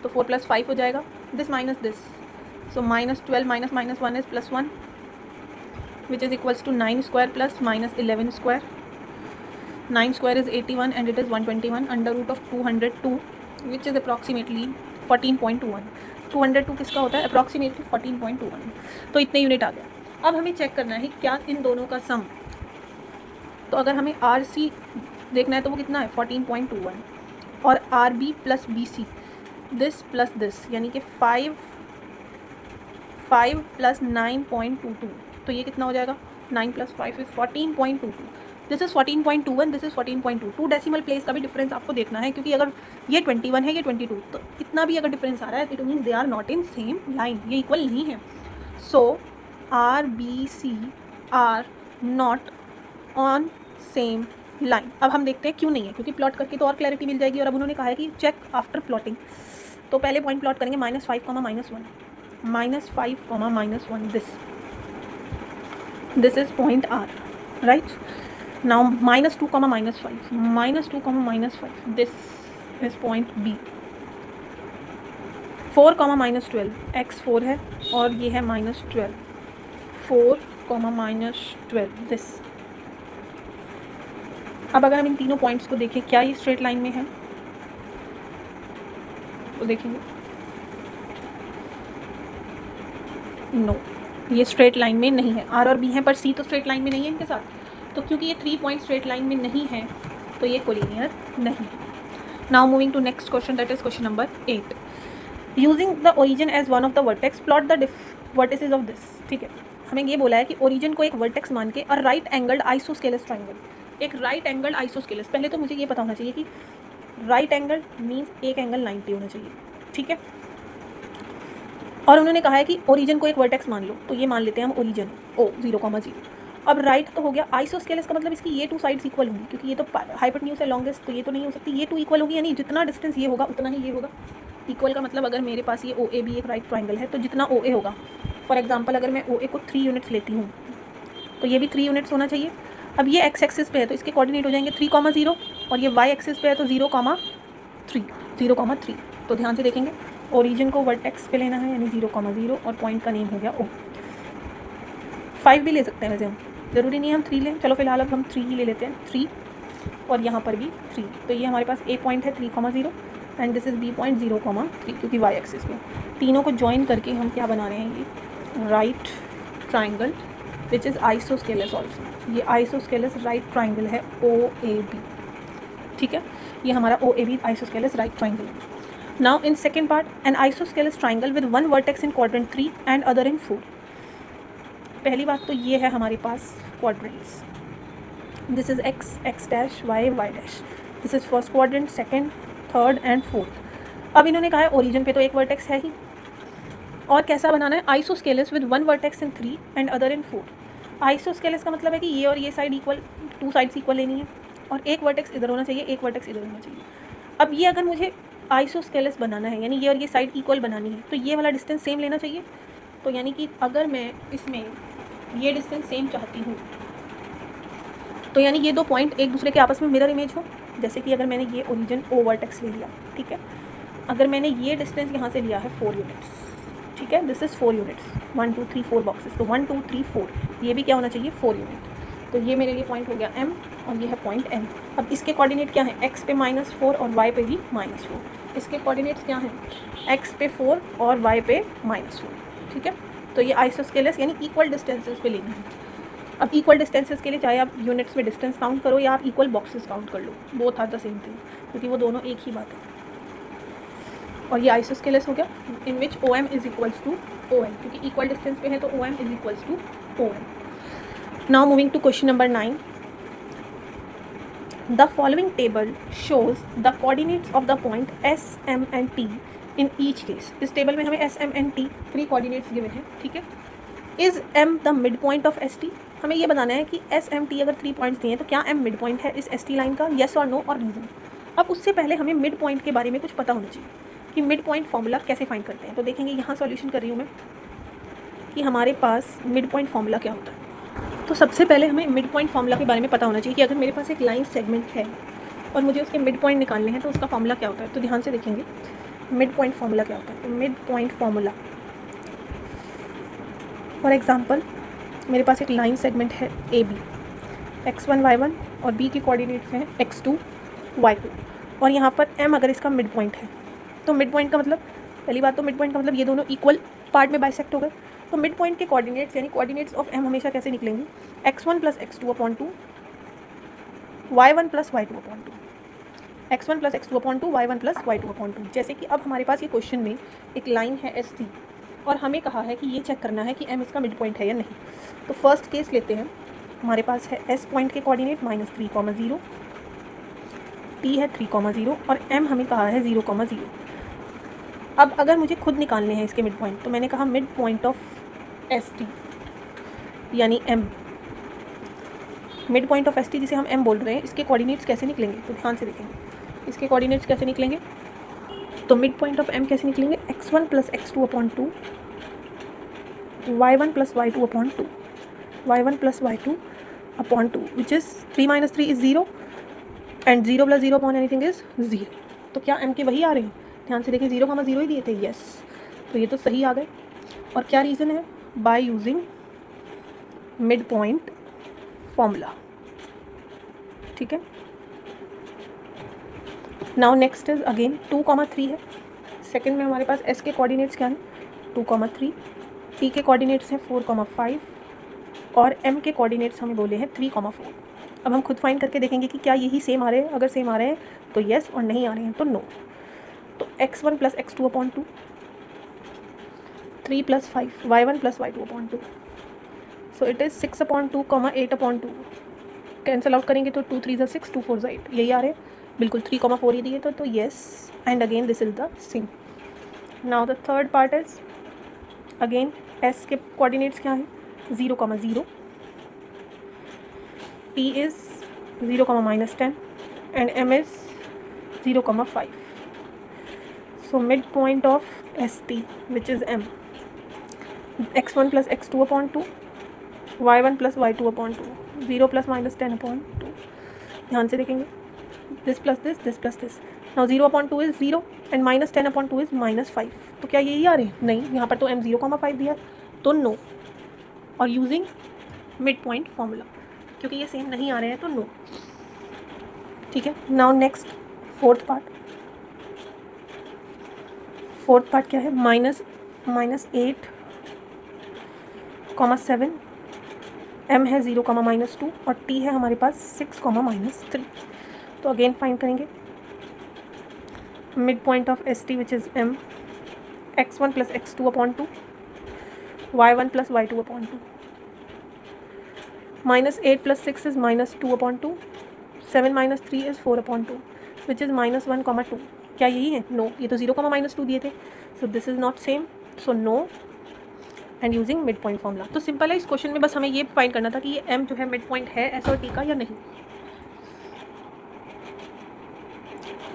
तो 4 plus 5 हो जाएगा, this minus this, so minus 12 minus minus 1 is plus 1, which is equals to 9 square plus minus 11 square. 9 square is 81 and it is 121 under root of 202, which is approximately 14.21. 202 किसका होता है, approximately 14.21. तो इतने unit आ गया. अब हमें चेक करना है क्या इन दोनों का सम, तो अगर हमें आर सी देखना है तो वो कितना है 14.21, और R B plus B C this plus this, यानी कि 5 प्लस 9.22, तो ये कितना हो जाएगा, 9 plus 5 is 14.22. This is 14.21, this is 14.22. Decimal place का भी डिफरेंस आपको देखना है, क्योंकि अगर ये 21 है ये 22, तो इतना भी अगर डिफरेंस आ रहा है it means they are not in same line, ये इक्वल नहीं है. So R B C are not on same line. अब हम देखते हैं क्यों नहीं है, क्योंकि प्लॉट करके तो और क्लैरिटी मिल जाएगी. और अब उन्होंने कहा है कि चेक आफ्टर प्लॉटिंग, तो पहले पॉइंट प्लॉट करेंगे -5, -1, -5, -1, this is point R, right. Now -2, -5, -2, -5, this is point B. 4, -12, x 4 है और ये है -12, 4, -12 this. अब अगर हम इन तीनों पॉइंट्स को देखें, क्या ये स्ट्रेट लाइन में है, तो देखेंगे नो, ये स्ट्रेट लाइन में नहीं है. आर और बी है पर सी तो स्ट्रेट लाइन में नहीं है इनके साथ, तो क्योंकि ये 3 पॉइंट स्ट्रेट लाइन में नहीं है तो ये कोलिनियर नहीं है. Now moving to next question, that is question number 8. Using the origin as one of the vertex plot the vertices of this. ठीक है, हमें ये बोला है कि ओरिजिन को एक वर्टेक्स मान के और राइट एंगल्ड आइसोस्केलस ट्राइंगल, एक राइट एंगल्ड आइसोस्केलस. पहले तो मुझे ये पता होना चाहिए कि राइट एंगल मीन्स एक एंगल 90 होना चाहिए. ठीक है, और उन्होंने कहा है कि ओरिजिन को एक वर्टेक्स मान लो, तो ये मान लेते हैं हम ओरिजिन ओ 0,0. अब राइट तो हो गया, आइसोस्केलस का मतलब इसकी ये 2 साइड्स इक्वल होंगी, क्योंकि ये तो हाइपोटेन्यूज है लॉन्गेस्ट, तो ये तो नहीं हो सकती. ये 2 इक्वल होगी, यानी जितना डिस्टेंस ये होगा उतना ही ये होगा. इक्वल का मतलब अगर मेरे पास ये ओ ए बी एक राइट ट्राइंगल है, तो जितना ओ ए होगा, फॉर एग्जांपल अगर मैं ओ ए को 3 यूनिट्स लेती हूँ तो ये भी 3 यूनिट्स होना चाहिए. अब ये एक्स एक्सिस पे है तो इसके कोऑर्डिनेट हो जाएंगे 3,0, और ये वाई एक्सिस पे है तो 0,3. तो ध्यान से देखेंगे, ओरिजिन को वर्टेक्स पे लेना है यानी 0,0, और पॉइंट का नेम हो गया ओ. 5 भी ले सकते हैं वैसे हम, ज़रूरी नहीं है हम 3 लें. चलो फिलहाल अब हम 3 ही ले लेते हैं, 3, और यहाँ पर भी 3. तो ये हमारे पास ए पॉइंट है 3,0 and this is B point 0,3, क्योंकि वाई एक्सिस पे. तीनों को ज्वाइन करके हम क्या बना रहे हैं, ये right triangle which is isosceles also. ये आइसोस्केलस राइट ट्राइंगल है ओ ए बी. ठीक है, ये हमारा O A B isosceles right triangle है. Now in second part, an isosceles triangle with 1 vertex in quadrant 3 and other in 4. पहली बात तो ये है हमारे पास quadrants, this is x, x dash, y, y dash. This is first quadrant, second, third and fourth. अब इन्होंने कहा है ओरिजिन पे तो एक वर्टेक्स है ही, और कैसा बनाना है, isosceles with 1 vertex in 3 and other in 4. Isosceles का मतलब है कि ये और ये साइड इक्वल, 2 साइड्स इक्वल लेनी है, और एक वर्टेक्स इधर होना चाहिए, एक वर्टेक्स इधर होना चाहिए. अब ये अगर मुझे आइसोस्केलस बनाना है, यानी ये और ये साइड इक्वल बनानी है, तो ये वाला डिस्टेंस सेम लेना चाहिए. तो यानी कि अगर मैं इसमें ये डिस्टेंस सेम चाहती हूँ, तो यानी ये 2 पॉइंट एक दूसरे के आपस में मिरर इमेज हो. जैसे कि अगर मैंने ये ओरिजिन ओ वर्टेक्स ले लिया, ठीक है, अगर मैंने ये डिस्टेंस यहाँ से लिया है 4 यूनिट्स, ठीक है, दिस इज़ 4 यूनिट्स, 1 2 3 4 बॉक्सेस, तो 1 2 3 4, ये भी क्या होना चाहिए 4 यूनिट. तो ये मेरे लिए पॉइंट हो गया M, और ये है पॉइंट N. अब इसके कोऑर्डिनेट क्या है, x पे -4 और y पे भी -4. इसके कोऑर्डिनेट्स क्या हैं, x पे 4 और y पे -4. ठीक है, तो ये आइसोस्केलस यानी इक्वल डिस्टेंसेस पे लेना है. अब इक्वल डिस्टेंसेस के लिए चाहे आप यूनिट्स में डिस्टेंस काउंट करो या आप इक्वल बॉक्सेस काउंट कर लो, both are the same thing, क्योंकि वो दोनों एक ही बात है. और ये आइसोस्केलस हो गया in which OM is equals to ON, क्योंकि इक्वल डिस्टेंस पे है तो OM is equals to ON. Now moving to question number 9. The following table shows the coordinates of the point S, M and T in each case. इस table में हमें S M N T 3 coordinates given हैं, ठीक है। Is M the mid point of S T, हमें ये बताना है कि एस एम टी अगर 3 पॉइंट्स दिए हैं तो क्या एम मिड पॉइंट है इस एस टी लाइन का, येस और नो और रीजन। अब उससे पहले हमें मिड पॉइंट के बारे में कुछ पता होना चाहिए कि मिड पॉइंट फॉर्मूला कैसे फाइंड करते हैं। तो देखेंगे यहाँ सॉल्यूशन कर रही हूँ मैं कि हमारे पास मिड पॉइंट फॉर्मूला क्या होता है। तो सबसे पहले हमें मिड पॉइंट फॉर्मूला के बारे में पता होना चाहिए कि अगर मेरे पास एक लाइन सेगमेंट है और मुझे उसके मिड पॉइंट निकालने हैं तो उसका फॉर्मूला क्या होता है। तो ध्यान से देखेंगे मिड पॉइंट फॉर्मूला क्या होता है। तो mid point formula, for example मेरे पास एक लाइन सेगमेंट है ए बी, x1 y1 और b के कोऑर्डिनेट्स हैं x2 y2 और यहाँ पर m अगर इसका मिड पॉइंट है तो मिड पॉइंट का मतलब, पहली बात तो मिड पॉइंट का मतलब ये दोनों इक्वल पार्ट में बाइसेक्ट हो गए। तो मिड पॉइंट के कोऑर्डिनेट्स यानी कोऑर्डिनेट्स ऑफ m हमेशा कैसे निकलेंगे, x1 plus x2 upon 2 y1 plus y2 upon 2, x1 plus x2 upon 2 y1 plus y2 upon 2। जैसे कि अब हमारे पास ये क्वेश्चन में एक लाइन है एस टी और हमें कहा है कि ये चेक करना है कि m इसका मिड पॉइंट है या नहीं। तो फर्स्ट केस लेते हैं, हमारे पास है s पॉइंट के कोऑर्डिनेट -3,0, t है 3,0 और m हमें कहा है 0,0। अब अगर मुझे खुद निकालने हैं इसके मिड पॉइंट तो मैंने कहा mid point of S T यानी m, mid point of S T जिसे हम m बोल रहे हैं, इसके कोऑर्डिनेट्स कैसे निकलेंगे। तो ध्यान से देखेंगे इसके कोऑर्डिनेट्स कैसे निकलेंगे। तो मिड पॉइंट ऑफ m कैसे निकलेंगे, x1 plus x2 upon 2 y1 plus y2 upon 2 y1 plus y2 upon 2 which is 3 minus 3 is 0 and 0 plus 0 upon anything is 0। तो क्या m के वही आ रहे हैं, ध्यान से देखिए 0,0 ही दिए थे, यस। तो ये तो सही आ गए। और क्या रीज़न है, by using mid point formula, ठीक है। नाउ नेक्स्ट इज अगेन 2,3 है। सेकंड में हमारे पास s के कोऑर्डिनेट्स क्या हैं 2,3, t के कोऑर्डिनेट्स हैं 4,5 और m के कोऑर्डिनेट्स हमें बोले हैं 3,4। अब हम खुद फाइंड करके देखेंगे कि क्या यही सेम आ रहे हैं। अगर सेम आ रहे हैं तो येस और नहीं आ रहे हैं तो नो। तो x1 plus x2 upon 2, 3 plus 5 y1 plus y2 upon 2, so it is 6 upon 2, 8 upon 2। Cancel out करेंगे तो 2 3 ज़ा 6, 2 4 ज़ा 8, यही आ रहे हैं बिल्कुल 3,4 ही दिए तो yes and again this is the same. Now the third part is again s के कोऑर्डिनेट्स क्या हैं 0,0, t is 0,-10 and m is 0,5. So midpoint of ST which is m, x1 plus x2 upon 2 y1 plus y2 upon 2 0 plus minus 10 upon 2। ध्यान से देखेंगे this plus this। now 0 upon 2 is 0 and minus 10 upon 2 is -5। तो क्या यही आ रहे हैं, नहीं, यहाँ पर तो m 0,5 दिया तो नो। और यूजिंग मिड पॉइंट फॉर्मूला, क्योंकि ये सेम नहीं आ रहे हैं तो नो, ठीक है। नाउ नेक्स्ट फोर्थ पार्ट क्या है, -8,7, m है 0,-2 और t है हमारे पास 6,-3। तो अगेन फाइंड करेंगे mid point of S T which is m, x1 plus x2 upon 2 y1 plus y2 upon 2, -8 plus 6 is -2 upon 2, 7 minus 3 is 4 upon 2 which is -1,2। क्या यही है, नो, ये तो 0,-2 दिए थे, so this is not same, so no and using mid point formula. तो simple है, इस क्वेश्चन में बस हमें ये फाइंड करना था कि ये m जो है मिड पॉइंट है एस और टी का या नहीं।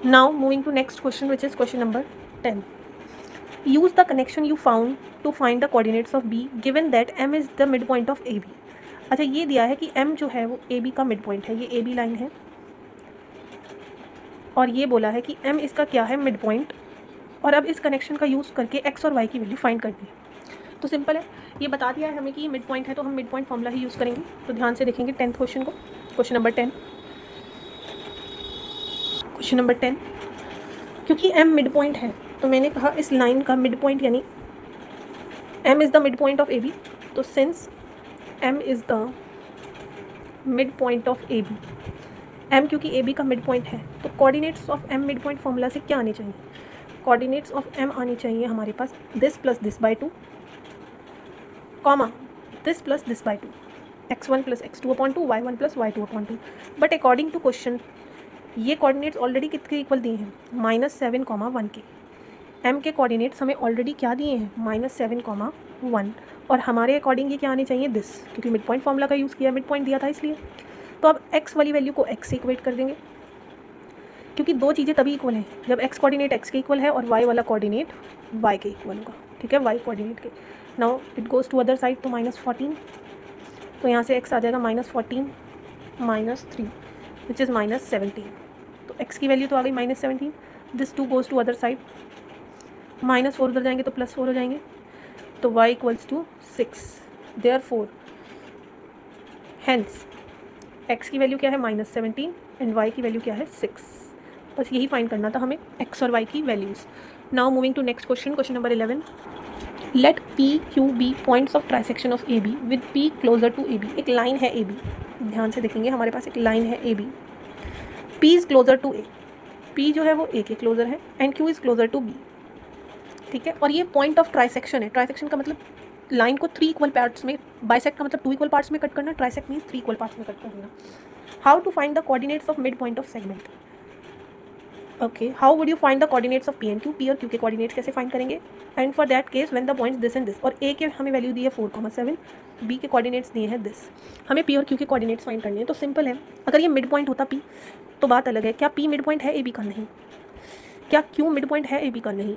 Now moving to next question which is question number 10। Use the connection you found to find the coordinates of b given that m is the mid point of ab। अच्छा, ये दिया है कि m जो है वो ab का mid point है, ये ab लाइन है और ये बोला है कि m इसका क्या है, मिड पॉइंट। और अब इस कनेक्शन का यूज़ करके x और y की वैल्यू फाइंड करनी है। तो सिंपल है, ये बता दिया है हमें कि ये मिड पॉइंट है तो हम मिड पॉइंट फॉर्मूला ही यूज़ करेंगे। तो ध्यान से देखेंगे 10th क्वेश्चन को, क्वेश्चन नंबर 10। क्वेश्चन नंबर 10, क्योंकि m मिड पॉइंट है तो मैंने कहा इस लाइन का मिड पॉइंट यानी m is the mid point of AB। तो since m is the mid point of AB, m क्योंकि AB का मिड पॉइंट है तो coordinates of m mid point formula से क्या आने चाहिए, कोऑर्डिनेट्स ऑफ m आनी चाहिए हमारे पास this plus this by 2, comma this plus this by 2, x1 plus x2 upon 2 y1 plus y2 upon 2। But according to question ये कोऑर्डिनेट्स ऑलरेडी कितने इक्वल दिए हैं, -7, 1 के। m के कोऑर्डिनेट्स हमें ऑलरेडी क्या दिए हैं, -7, 1, और हमारे अकॉर्डिंग ये क्या आने चाहिए, दिस, क्योंकि मिड पॉइंट फॉर्मूला का यूज़ किया, मिड पॉइंट दिया था इसलिए। तो अब x वाली वैल्यू को x से इक्वेट कर देंगे, क्योंकि दो चीज़ें तभी इक्वल हैं जब x कोऑर्डिनेट x के इक्वल है और y वाला कोऑर्डिनेट y के इक्वल होगा, ठीक है, y कोऑर्डिनेट के। Now it goes to other side, तो -14, तो यहाँ से x आ जाएगा -14 -3 विच इज़ -17, तो x की वैल्यू तो आ गई -17। This 2 goes to other side, -4 उधर जाएंगे तो +4 हो जाएंगे, तो y equals to 6। Therefore hence x की वैल्यू क्या है, -17, एंड y की वैल्यू क्या है, 6। बस यही फाइंड करना था हमें, x और y की values. Now moving to next question, question number 11। Let P Q B points of trisection of AB with P closer to AB। एक लाइन है AB, ध्यान से देखेंगे, हमारे पास एक लाइन है AB, P is closer to A, P जो है वो A के क्लोजर है, and Q is closer to B, ठीक है। और ये पॉइंट ऑफ ट्राइसेक्शन है, ट्राइसेक्शन का मतलब लाइन को 3 इक्वल पार्ट्स में, बाइसेक्ट का मतलब 2 इक्वल पार्ट्स में कट करना, ट्राइसेक्ट मीन्स 3 इक्वल पार्ट्स में कट करना। How to find the coordinates of mid point of segment. Okay, how would you find the coordinates of P and Q, P और Q के coordinates कैसे find करेंगे, and for that case when the points this and this, और A के हमें value दी है 4,7, B के coordinates दिए हैं दिस, हमें P और Q के कोऑर्डिनेट्स फाइंड करने हैं। तो सिंपल है, अगर ये मिड पॉइंट होता P तो बात अलग है, क्या P मिड पॉइंट है AB का, नहीं। क्या Q मिड पॉइंट है AB का, नहीं।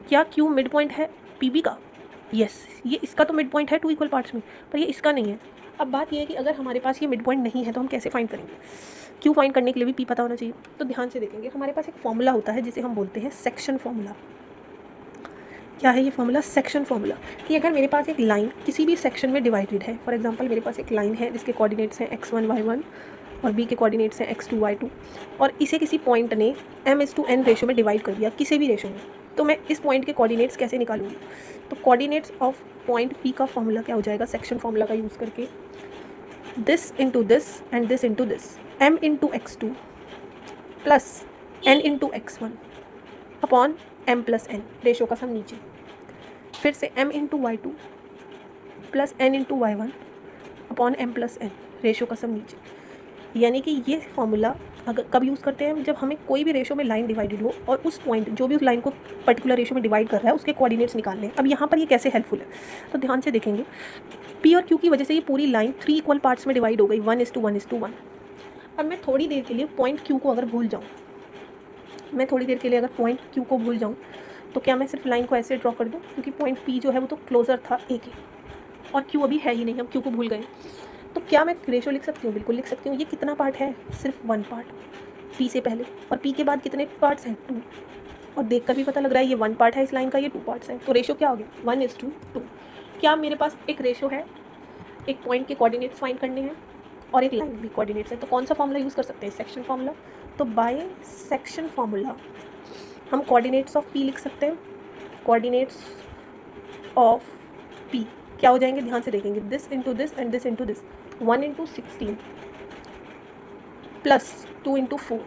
क्या Q मिड पॉइंट है PB का, यस, ये इसका तो मिड पॉइंट है 2 इक्वल पार्ट्स में, पर ये इसका नहीं है। अब बात ये है कि अगर हमारे पास ये मिड पॉइंट नहीं है तो हम कैसे फाइंड करेंगे, Q फाइंड करने के लिए भी P पता होना चाहिए। तो ध्यान से देखेंगे, हमारे पास एक फॉर्मूला होता है जिसे हम बोलते हैं सेक्शन फॉर्मूला। क्या है ये फॉर्मूला, सेक्शन फॉर्मूला, कि अगर मेरे पास एक लाइन किसी भी सेक्शन में डिवाइडेड है, फॉर एग्जांपल मेरे पास एक लाइन है जिसके कोऑर्डिनेट्स हैं x1 y1 और B के कोऑर्डिनेट्स हैं x2 y2, और इसे किसी पॉइंट ने m:n रेशो में डिवाइड कर दिया, किसी भी रेशो में, तो मैं इस पॉइंट के कोऑर्डिनेट्स कैसे निकालूंगी। तो कोऑर्डिनेट्स ऑफ पॉइंट P का फॉर्मूला क्या हो जाएगा, सेक्शन फॉर्मूला का यूज़ करके, this into this and this into this, m into x2 plus n into x1 upon m plus n, ratio का सम नीचे, फिर से m into y2 plus n into y1 upon m plus n, ratio का सम नीचे। यानी कि ये formula अगर कब यूज़ करते हैं, जब हमें कोई भी रेशो में लाइन डिवाइडेड हो और उस पॉइंट जो भी उस लाइन को पर्टिकुलर रेशो में डिवाइड कर रहा है उसके कोऑर्डिनेट्स निकालने हैं। अब यहाँ पर ये कैसे हेल्पफुल है, तो ध्यान से देखेंगे, P और Q की वजह से ये पूरी लाइन 3 इक्वल पार्ट्स में डिवाइड हो गई, 1:1:1। अब मैं थोड़ी देर के लिए पॉइंट Q को अगर भूल जाऊँ, मैं थोड़ी देर के लिए अगर पॉइंट Q को भूल जाऊँ, तो क्या मैं सिर्फ लाइन को ऐसे ड्रॉ कर दूँ, क्योंकि पॉइंट P जो है वो तो क्लोजर था A के, और Q अभी है ही नहीं, हम Q को भूल गए। तो क्या मैं रेशो लिख सकती हूँ, बिल्कुल लिख सकती हूँ। ये कितना पार्ट है, सिर्फ 1 पार्ट, P से पहले, और P के बाद कितने पार्ट्स हैं, 2, और देख कर भी पता लग रहा है ये 1 पार्ट है इस लाइन का, ये 2 पार्ट्स हैं, तो रेशो क्या हो गया, 1:2। क्या मेरे पास एक रेशो है, एक पॉइंट के कोऑर्डिनेट्स फाइंड करने हैं और एक लाइन भी कोऑर्डिनेट्स है, तो कौन सा फॉर्मूला यूज़ कर सकते हैं, सेक्शन फॉर्मूला। तो बाय सेक्शन फॉर्मूला हम कोऑर्डिनेट्स ऑफ P लिख सकते हैं, कोऑर्डिनेट्स ऑफ P क्या हो जाएंगे, ध्यान से देखेंगे, this into this and this into this, 1:16 plus 2:4,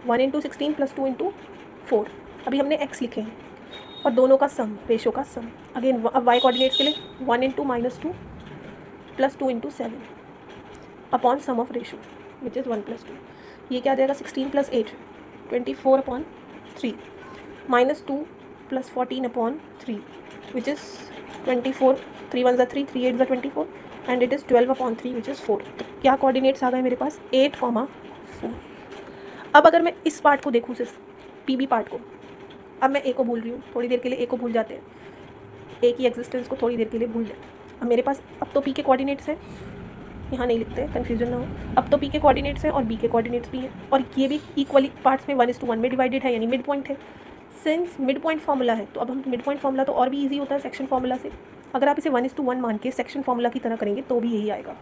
1:16 plus 2:4। अभी हमने x लिखे हैं और दोनों का सम, रेशो का सम, अगेन अब y कोऑर्डिनेट्स के लिए 1:-2 plus 2:7 upon sum of ratio which is 1+2। ये क्या आ जाएगा, 16 plus 8 24/3 -2 plus 14/3 which is 24, 3 1 3 3 8 24 and it is 12/3 which is 4। तो क्या कोऑर्डिनेट्स आ गए मेरे पास, 8,4। अब अगर मैं इस पार्ट को देखूँ, सिर्फ PB पार्ट को, अब मैं A को भूल रही हूँ, थोड़ी देर के लिए A को भूल जाते हैं, A की एग्जिस्टेंस को थोड़ी देर के लिए भूल जाए। अब मेरे पास अब तो P के कोऑर्डिनेट्स हैं, यहाँ नहीं लिखते, कन्फ्यूजन ना हो, अब तो P के कोऑर्डिनेट्स हैं और B के कोऑर्डिनेट्स भी हैं, और ये भी इक्वली पार्ट्स में 1:1 में डिवाइडेड है, यानी मिड पॉइंट है। सिंस मिड पॉइंट फार्मूला है तो अब हम मिड पॉइंट फार्मूला तो और भी ईजी होता है सेक्शन फार्मूला से। अगर आप इसे 1:1 मान के सेक्शन फार्मूला की तरह करेंगे तो भी यही आएगा।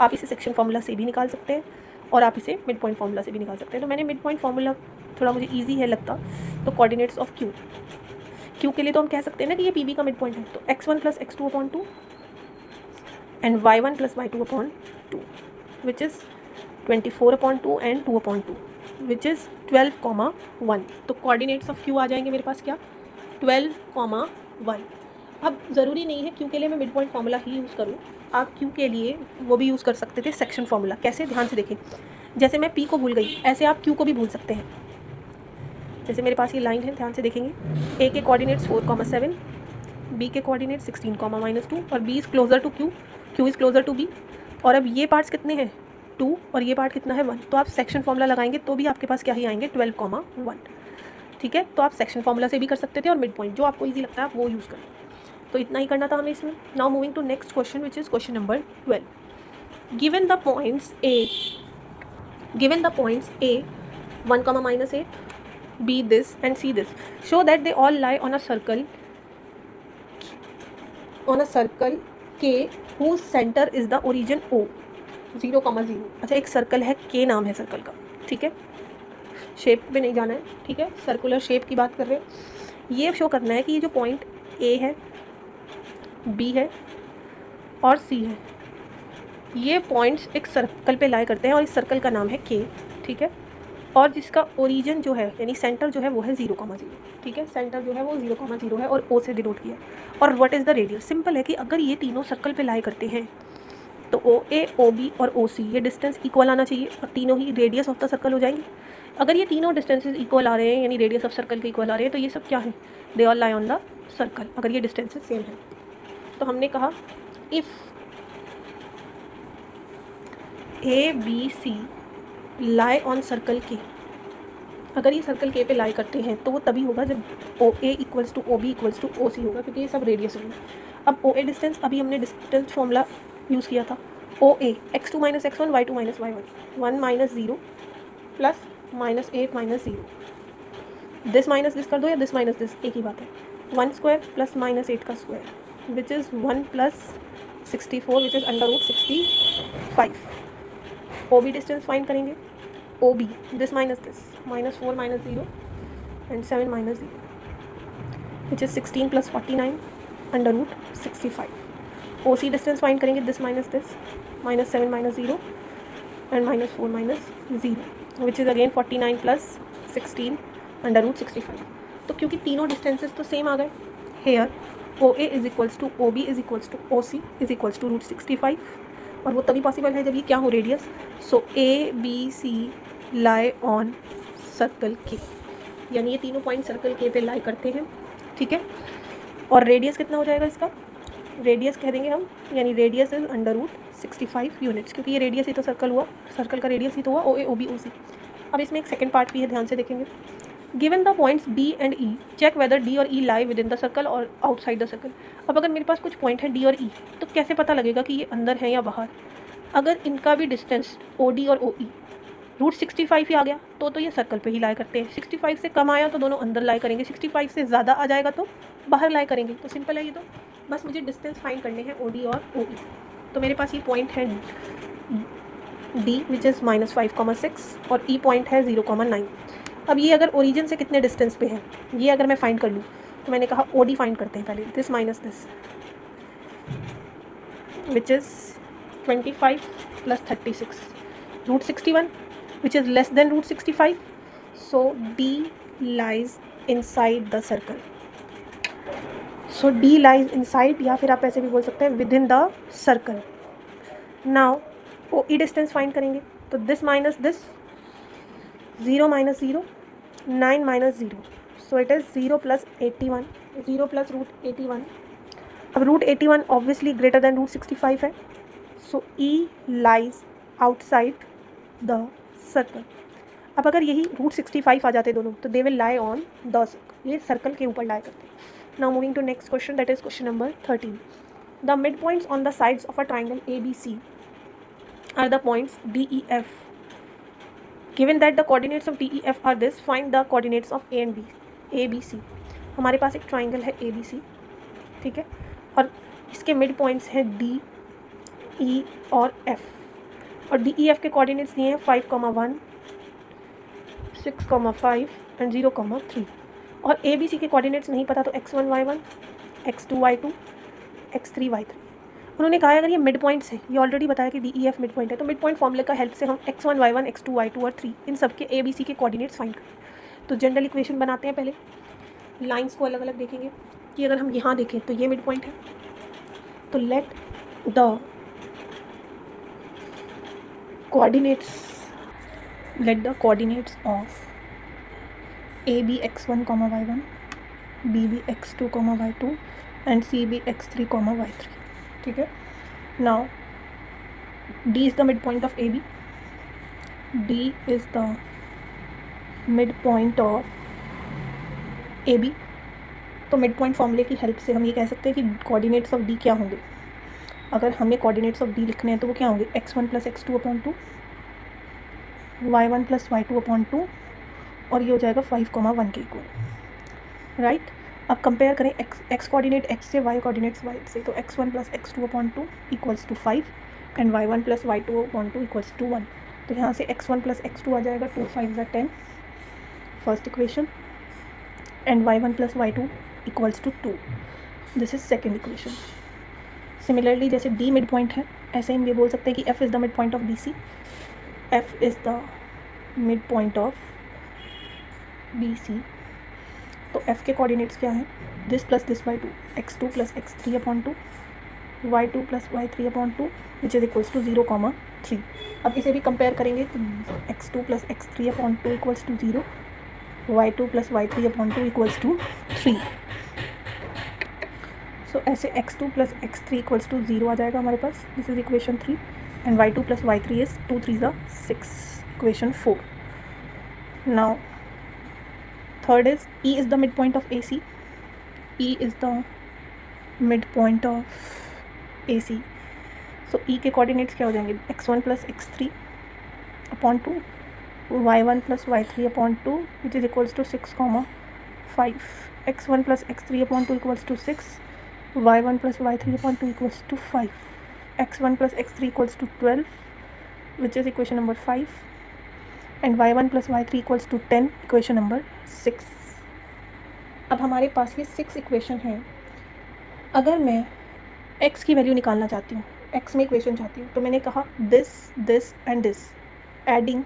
आप इसे सेक्शन फार्मूला से भी निकाल सकते हैं और आप इसे मिड पॉइंट फार्मूला से भी निकाल सकते हैं। तो मैंने मिड पॉइंट फार्मूला थोड़ा मुझे ईजी है लगता, तो कोऑर्डिनेट्स ऑफ Q के लिए तो हम कह सकते हैं ना कि ये PB का मिड पॉइंट है, तो x1 plus x2/2 and y1 plus y2/2 which is 24/2 and 2/2 which is 12,1। तो कोऑर्डिनेट्स ऑफ Q आ जाएंगे मेरे पास क्या, 12,1। अब ज़रूरी नहीं है Q के लिए मैं मिड पॉइंट फार्मूला ही यूज़ करूँ, आप Q के लिए वो भी यूज़ कर सकते थे सेक्शन फार्मूला। कैसे, ध्यान से देखें, जैसे मैं P को भूल गई ऐसे आप Q को भी भूल सकते हैं। जैसे मेरे पास ये लाइन है, ध्यान से देखेंगे, ए के कोऑर्डिनेट्स 4,7, बी के कोऑर्डिनेट्स 16,-2 और B is closer to Q, Q is closer to B. और अब ये पार्ट्स कितने हैं 2 और ये पार्ट कितना है 1, तो आप सेक्शन फॉर्मूला लगाएंगे तो भी आपके पास क्या ही आएंगे 12,1। ठीक है, तो आप सेक्शन फॉर्मूला से भी कर सकते थे और मिड पॉइंट जो आपको ईजी लगता है आप वो यूज़ करें। तो इतना ही करना था हमें इसमें। Now moving to next question which is question number 12। Given the points A 1, -8, B this and C this, show that they all lie on a circle K whose center is the origin O 0,0। अच्छा, एक circle है K नाम है circle का, ठीक है, shape पे नहीं जाना है, ठीक है, सर्कुलर शेप की बात कर रहे हैं। ये शो करना है कि ये जो पॉइंट A है, B है और C है, ये पॉइंट्स एक सर्कल पे लाई करते हैं और इस सर्कल का नाम है K, ठीक है, और जिसका ओरिजिन जो है यानी सेंटर जो है वो है 0,0, ठीक है, सेंटर जो है वो 0,0 है और O से डिनोट किया है। और what is the radius, simple है कि अगर ये तीनों सर्कल पे लाई करते हैं तो OA, OB और OC ये डिस्टेंस इक्वल आना चाहिए और तीनों ही रेडियस ऑफ द सर्कल हो जाएंगे। अगर ये तीनों डिस्टेंसेस इक्वल आ रहे हैं यानी रेडियस ऑफ सर्कल के इक्वल आ रहे हैं तो ये सब क्या है, they all lie on the circle, अगर ये डिस्टेंसेस सेम है। तो हमने कहा if ABC lie on circle के, अगर ये सर्कल के पे लाई करते हैं तो वो तभी होगा जब OA equals to OB equals to OC होगा, क्योंकि ये सब रेडियस होंगे। अब OA डिस्टेंस, अभी हमने डिस्टेंस फॉर्मूला यूज़ किया था, OA x2 - x1 y2 - y1 1 - 0 plus -8 - 0, this minus this कर दो या दिस माइनस दिस, एक ही बात है, 1 स्क्वायर प्लस -8 का square which is 1 + 64 which is √65। OB distance find करेंगे, OB this minus this, -4 - 0 and 7 - 0 which is 16 + 49 √65। OC distance find करेंगे, this minus this, -7 - 0 and -4 - 0 which is again 49 + 16 √65। तो क्योंकि तीनों डिस्टेंसेस तो सेम आ गए, here OA is equals to OB is equals to OC is equals to √65, और वो तभी possible है जब ये क्या हो, radius. So ABC lie on circle के, यानी ये तीनों पॉइंट सर्कल के पे लाई करते हैं, ठीक है। और रेडियस कितना हो जाएगा इसका, रेडियस कह देंगे हम, यानी रेडियस इज √65 यूनिट्स, क्योंकि ये रेडियस ही तो सर्कल हुआ, सर्कल का रेडियस ही तो हुआ OA OB OC। अब इसमें एक सेकंड पार्ट भी है, ध्यान से देखेंगे। Given the points D and E, check whether D और E lie within the circle और आउटसाइड द सर्कल। अब अगर मेरे पास कुछ पॉइंट है D और E, तो कैसे पता लगेगा कि ये अंदर है या बाहर। अगर इनका भी डिस्टेंस OD और OE √65 ही आ गया तो ये सर्कल पे ही लाई करते हैं, 65 से कम आया तो दोनों अंदर लाई करेंगे, 65 से ज़्यादा आ जाएगा तो बाहर लाई करेंगे। तो सिंपल है ये, तो बस मुझे डिस्टेंस फाइंड करने हैं OD और OE। तो मेरे पास ये पॉइंट है D विच इज़ -5,6 और E पॉइंट है 0,9। अब ये अगर ओरिजिन से कितने डिस्टेंस पे है ये अगर मैं फाइंड कर लूँ तो मैंने कहा OD फाइंड करते हैं पहले, this minus this which is 25 + 36 √61 which is less than √65, so D lies inside the circle, so D lies inside, या फिर आप ऐसे भी बोल सकते हैं within the circle। now OE distance find करेंगे तो this minus this, 0 - 0 9 - 0, so it is 0 + 81, 0 + √81। अब √81 obviously greater than √65 है, so E lies outside the circle. अब अगर यही √65 आ जाते दोनों तो they will lie on the circle, ये सर्कल के ऊपर लाई करते हैं। Now moving to next question, that is question number 13। The mid points on the sides of a triangle ABC are the points DEF। Given that the coordinates of DEF are this, find the coordinates of A and B। ABC, हमारे पास एक triangle है ABC, ठीक है, और इसके mid points हैं D, E और F, और DEF के कोऑर्डिनेट्स दिए हैं 5,1 6,5 एंड 0,3, और ABC के कोऑर्डिनेट्स नहीं पता तो x1 y1 x2 y2 x3 y3। उन्होंने कहा है अगर ये मिड पॉइंट्स हैं, ये ऑलरेडी बताया कि DEF मिड पॉइंट है, तो मिड पॉइंट फॉर्मूले का हेल्प से हम x1 y1 x2 y2 और 3 इन सब के ABC के कोऑर्डिनेट्स फाइंड करें। तो जनरल इक्वेशन बनाते हैं, पहले लाइंस को अलग अलग देखेंगे कि अगर हम यहाँ देखें तो ये मिड पॉइंट है, तो let the coordinates of A be x1 comma y1, B be x2 comma y2 and C be x3 comma y3. ठीक है. नाउ D is the midpoint of AB. D is the midpoint of AB. तो mid point फॉर्मूले की help से हम ये कह सकते हैं कि कोऑर्डिनेट्स ऑफ D क्या होंगे. अगर हमें कोऑर्डिनेट्स ऑफ D लिखने हैं तो वो क्या होंगे, x1 plus x2 upon 2, y1 plus y2 upon 2, और ये हो जाएगा 5,1 के इक्वल. राइट. अब कंपेयर करें x कोऑर्डिनेट x से, y कोऑर्डिनेट्स y से. तो x1 plus x2 upon 2 equals to 5 and y1 plus y2 upon 2 equals to 1. तो यहाँ से x1 प्लस x2 आ जाएगा 2 5 = 10, first equation, and y1 plus y2 equals to 2. This is second equation. Similarly जैसे D mid point है, ऐसे हम ये बोल सकते हैं कि F is the mid point of BC. F is the mid point of BC. तो F के कोऑर्डिनेट्स क्या हैं, this plus this by 2, x2 plus x3 upon 2, y2 plus y3 upon 2 which is equals to 0,3. अब इसे भी compare करेंगे तो x2 plus x3 upon 2 equals to 0, y2 plus y3 upon 2 equals to 3. So ऐसे x2 plus x3 equals to 0 आ जाएगा हमारे पास. This is equation 3 and y2 plus y3 is 2 3 = 6, equation 4. Now third is E is the midpoint of AC. E is the midpoint of AC. So E के coordinates क्या हो जाएंगे, x1 plus x3 upon 2, y1 plus y3 upon 2 which is equals to 6,5. x1 plus x3 upon 2 equals to 6, y1 plus y3 upon 2 equals to 5. x1 plus x3 equals to 12 which is equation number 5. And y1 plus y3 equals to 10, equation number 6. अब हमारे पास ये 6 equation हैं. अगर मैं x की value निकालना चाहती हूँ, x में इक्वेशन चाहती हूँ, तो मैंने कहा this this and this, adding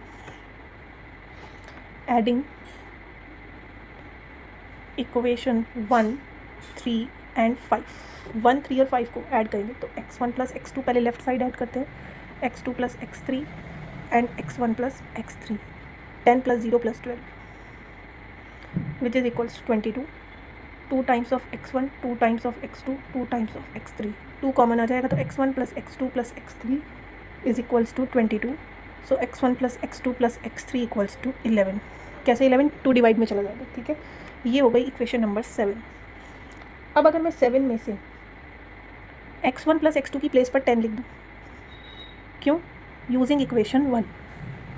equation 1 3 and 5. 1 3 और 5 को ऐड करेंगे तो x1 प्लस x2 पहले लेफ्ट साइड ऐड करते हैं, x2 plus x3 and x1 plus x3, 10 plus 0 plus 12 which is equals to 22. 2 times of x1, 2 times of x2, 2 times of x3, 2 common आ जाएगा तो x1 plus x2 plus x3 is equals to 22. so x1 plus x2 plus x3 equals to 11. कैसे 11, 2 divide में चला जाएगा. ठीक है, ये हो गई इक्वेशन नंबर 7. अब अगर मैं 7 में से x1 plus x2 की प्लेस पर 10 लिख दूँ, क्यों, using equation 1.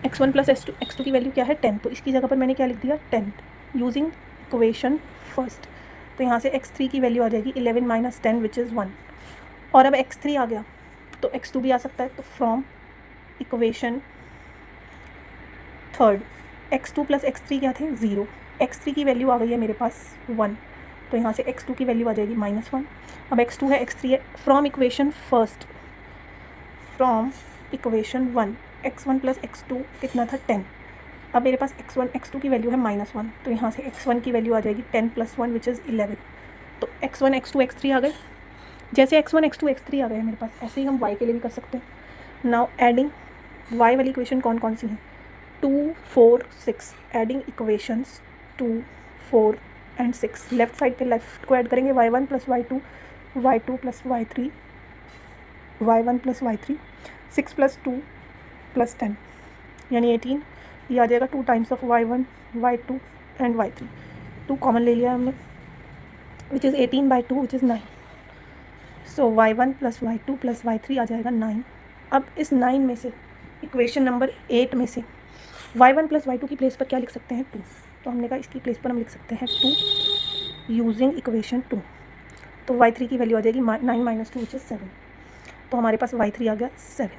x1 plus x2 की वैल्यू क्या है 10, तो इसकी जगह पर मैंने क्या लिख दिया 10 यूजिंग इक्वेशन फर्स्ट. तो यहाँ से x3 की वैल्यू आ जाएगी 11 माइनस 10 विच इज़ 1. और अब x3 आ गया तो x2 भी आ सकता है. तो from equation third x2 plus x3 क्या थे 0, x3 की वैल्यू आ गई है मेरे पास 1, तो यहाँ से x2 की वैल्यू आ जाएगी -1. अब x2 है x3 है. From equation first, from equation 1 x1 plus x2 कितना था 10. अब मेरे पास x1 x2 की वैल्यू है -1, तो यहाँ से x1 की वैल्यू आ जाएगी 10 प्लस 1 विच इज़ 11. तो x1 x2 x3 आ गए. जैसे x1 x2 x3 आ गए मेरे पास, ऐसे ही हम y के लिए भी कर सकते हैं. नाउ एडिंग y वाली इक्वेशन कौन कौन सी है, 2 4 6. Adding equations 2 4 and 6. Left side पे लेफ्ट को ऐड करेंगे, y1 plus y2, y2 plus y3, y1 plus y3, 6 plus 2 plus 10 यानी 18. ये आ जाएगा 2 times of y1 y2 and y3. 2 common ले लिया हमने which is 18/2 which is 9. So y1 plus y2 plus y3 आ जाएगा 9. अब इस 9 में से इक्वेशन नंबर 8 में से y1 प्लस y2 की प्लेस पर क्या लिख सकते हैं 2. तो हमने कहा इसकी प्लेस पर हम लिख सकते हैं 2 यूजिंग इक्वेशन 2. तो y3 की वैल्यू आ जाएगी 9 माइनस 2 विच इज़ 7. तो हमारे पास y3 आ गया 7.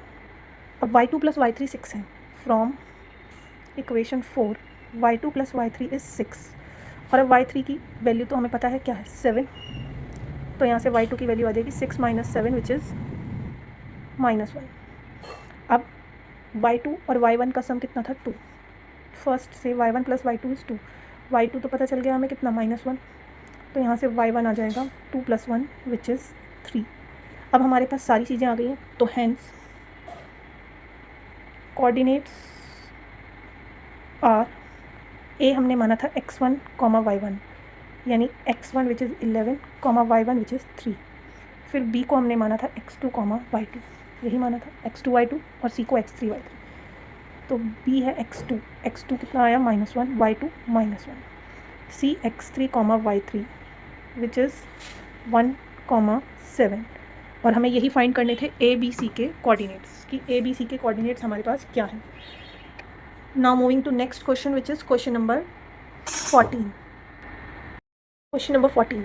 अब y2 प्लस y3 6 है. From equation 4 y2 plus y3 is 6. और अब y3 की वैल्यू तो हमें पता है क्या है 7. तो यहाँ से y2 की वैल्यू आ जाएगी 6 माइनस 7 विच इज़ -1. अब y2 और y1 का सम कितना था 2. फर्स्ट से y1 plus y2 is 2. y2 तो पता चल गया हमें कितना -1. तो यहाँ से y1 आ जाएगा 2 + 1 विच इज़ 3. अब हमारे पास सारी चीज़ें आ गई हैं. तो हैंस कोऑर्डिनेट्स आर ए हमने माना था x1 y1 यानी x1 which is 11 y1 which is 3। फिर b को हमने माना था x2 y2, यही माना था x2 y2, और c को x3 y3। तो b है x2 कितना आया -1, y2 -1, c x3 y3 which is 1 7। और हमें यही फाइंड करने थे ए बी सी के कोऑर्डिनेट्स, कि ए बी सी के कोऑर्डिनेट्स हमारे पास क्या हैं। Now moving to next question which is question number 14. Question number 14.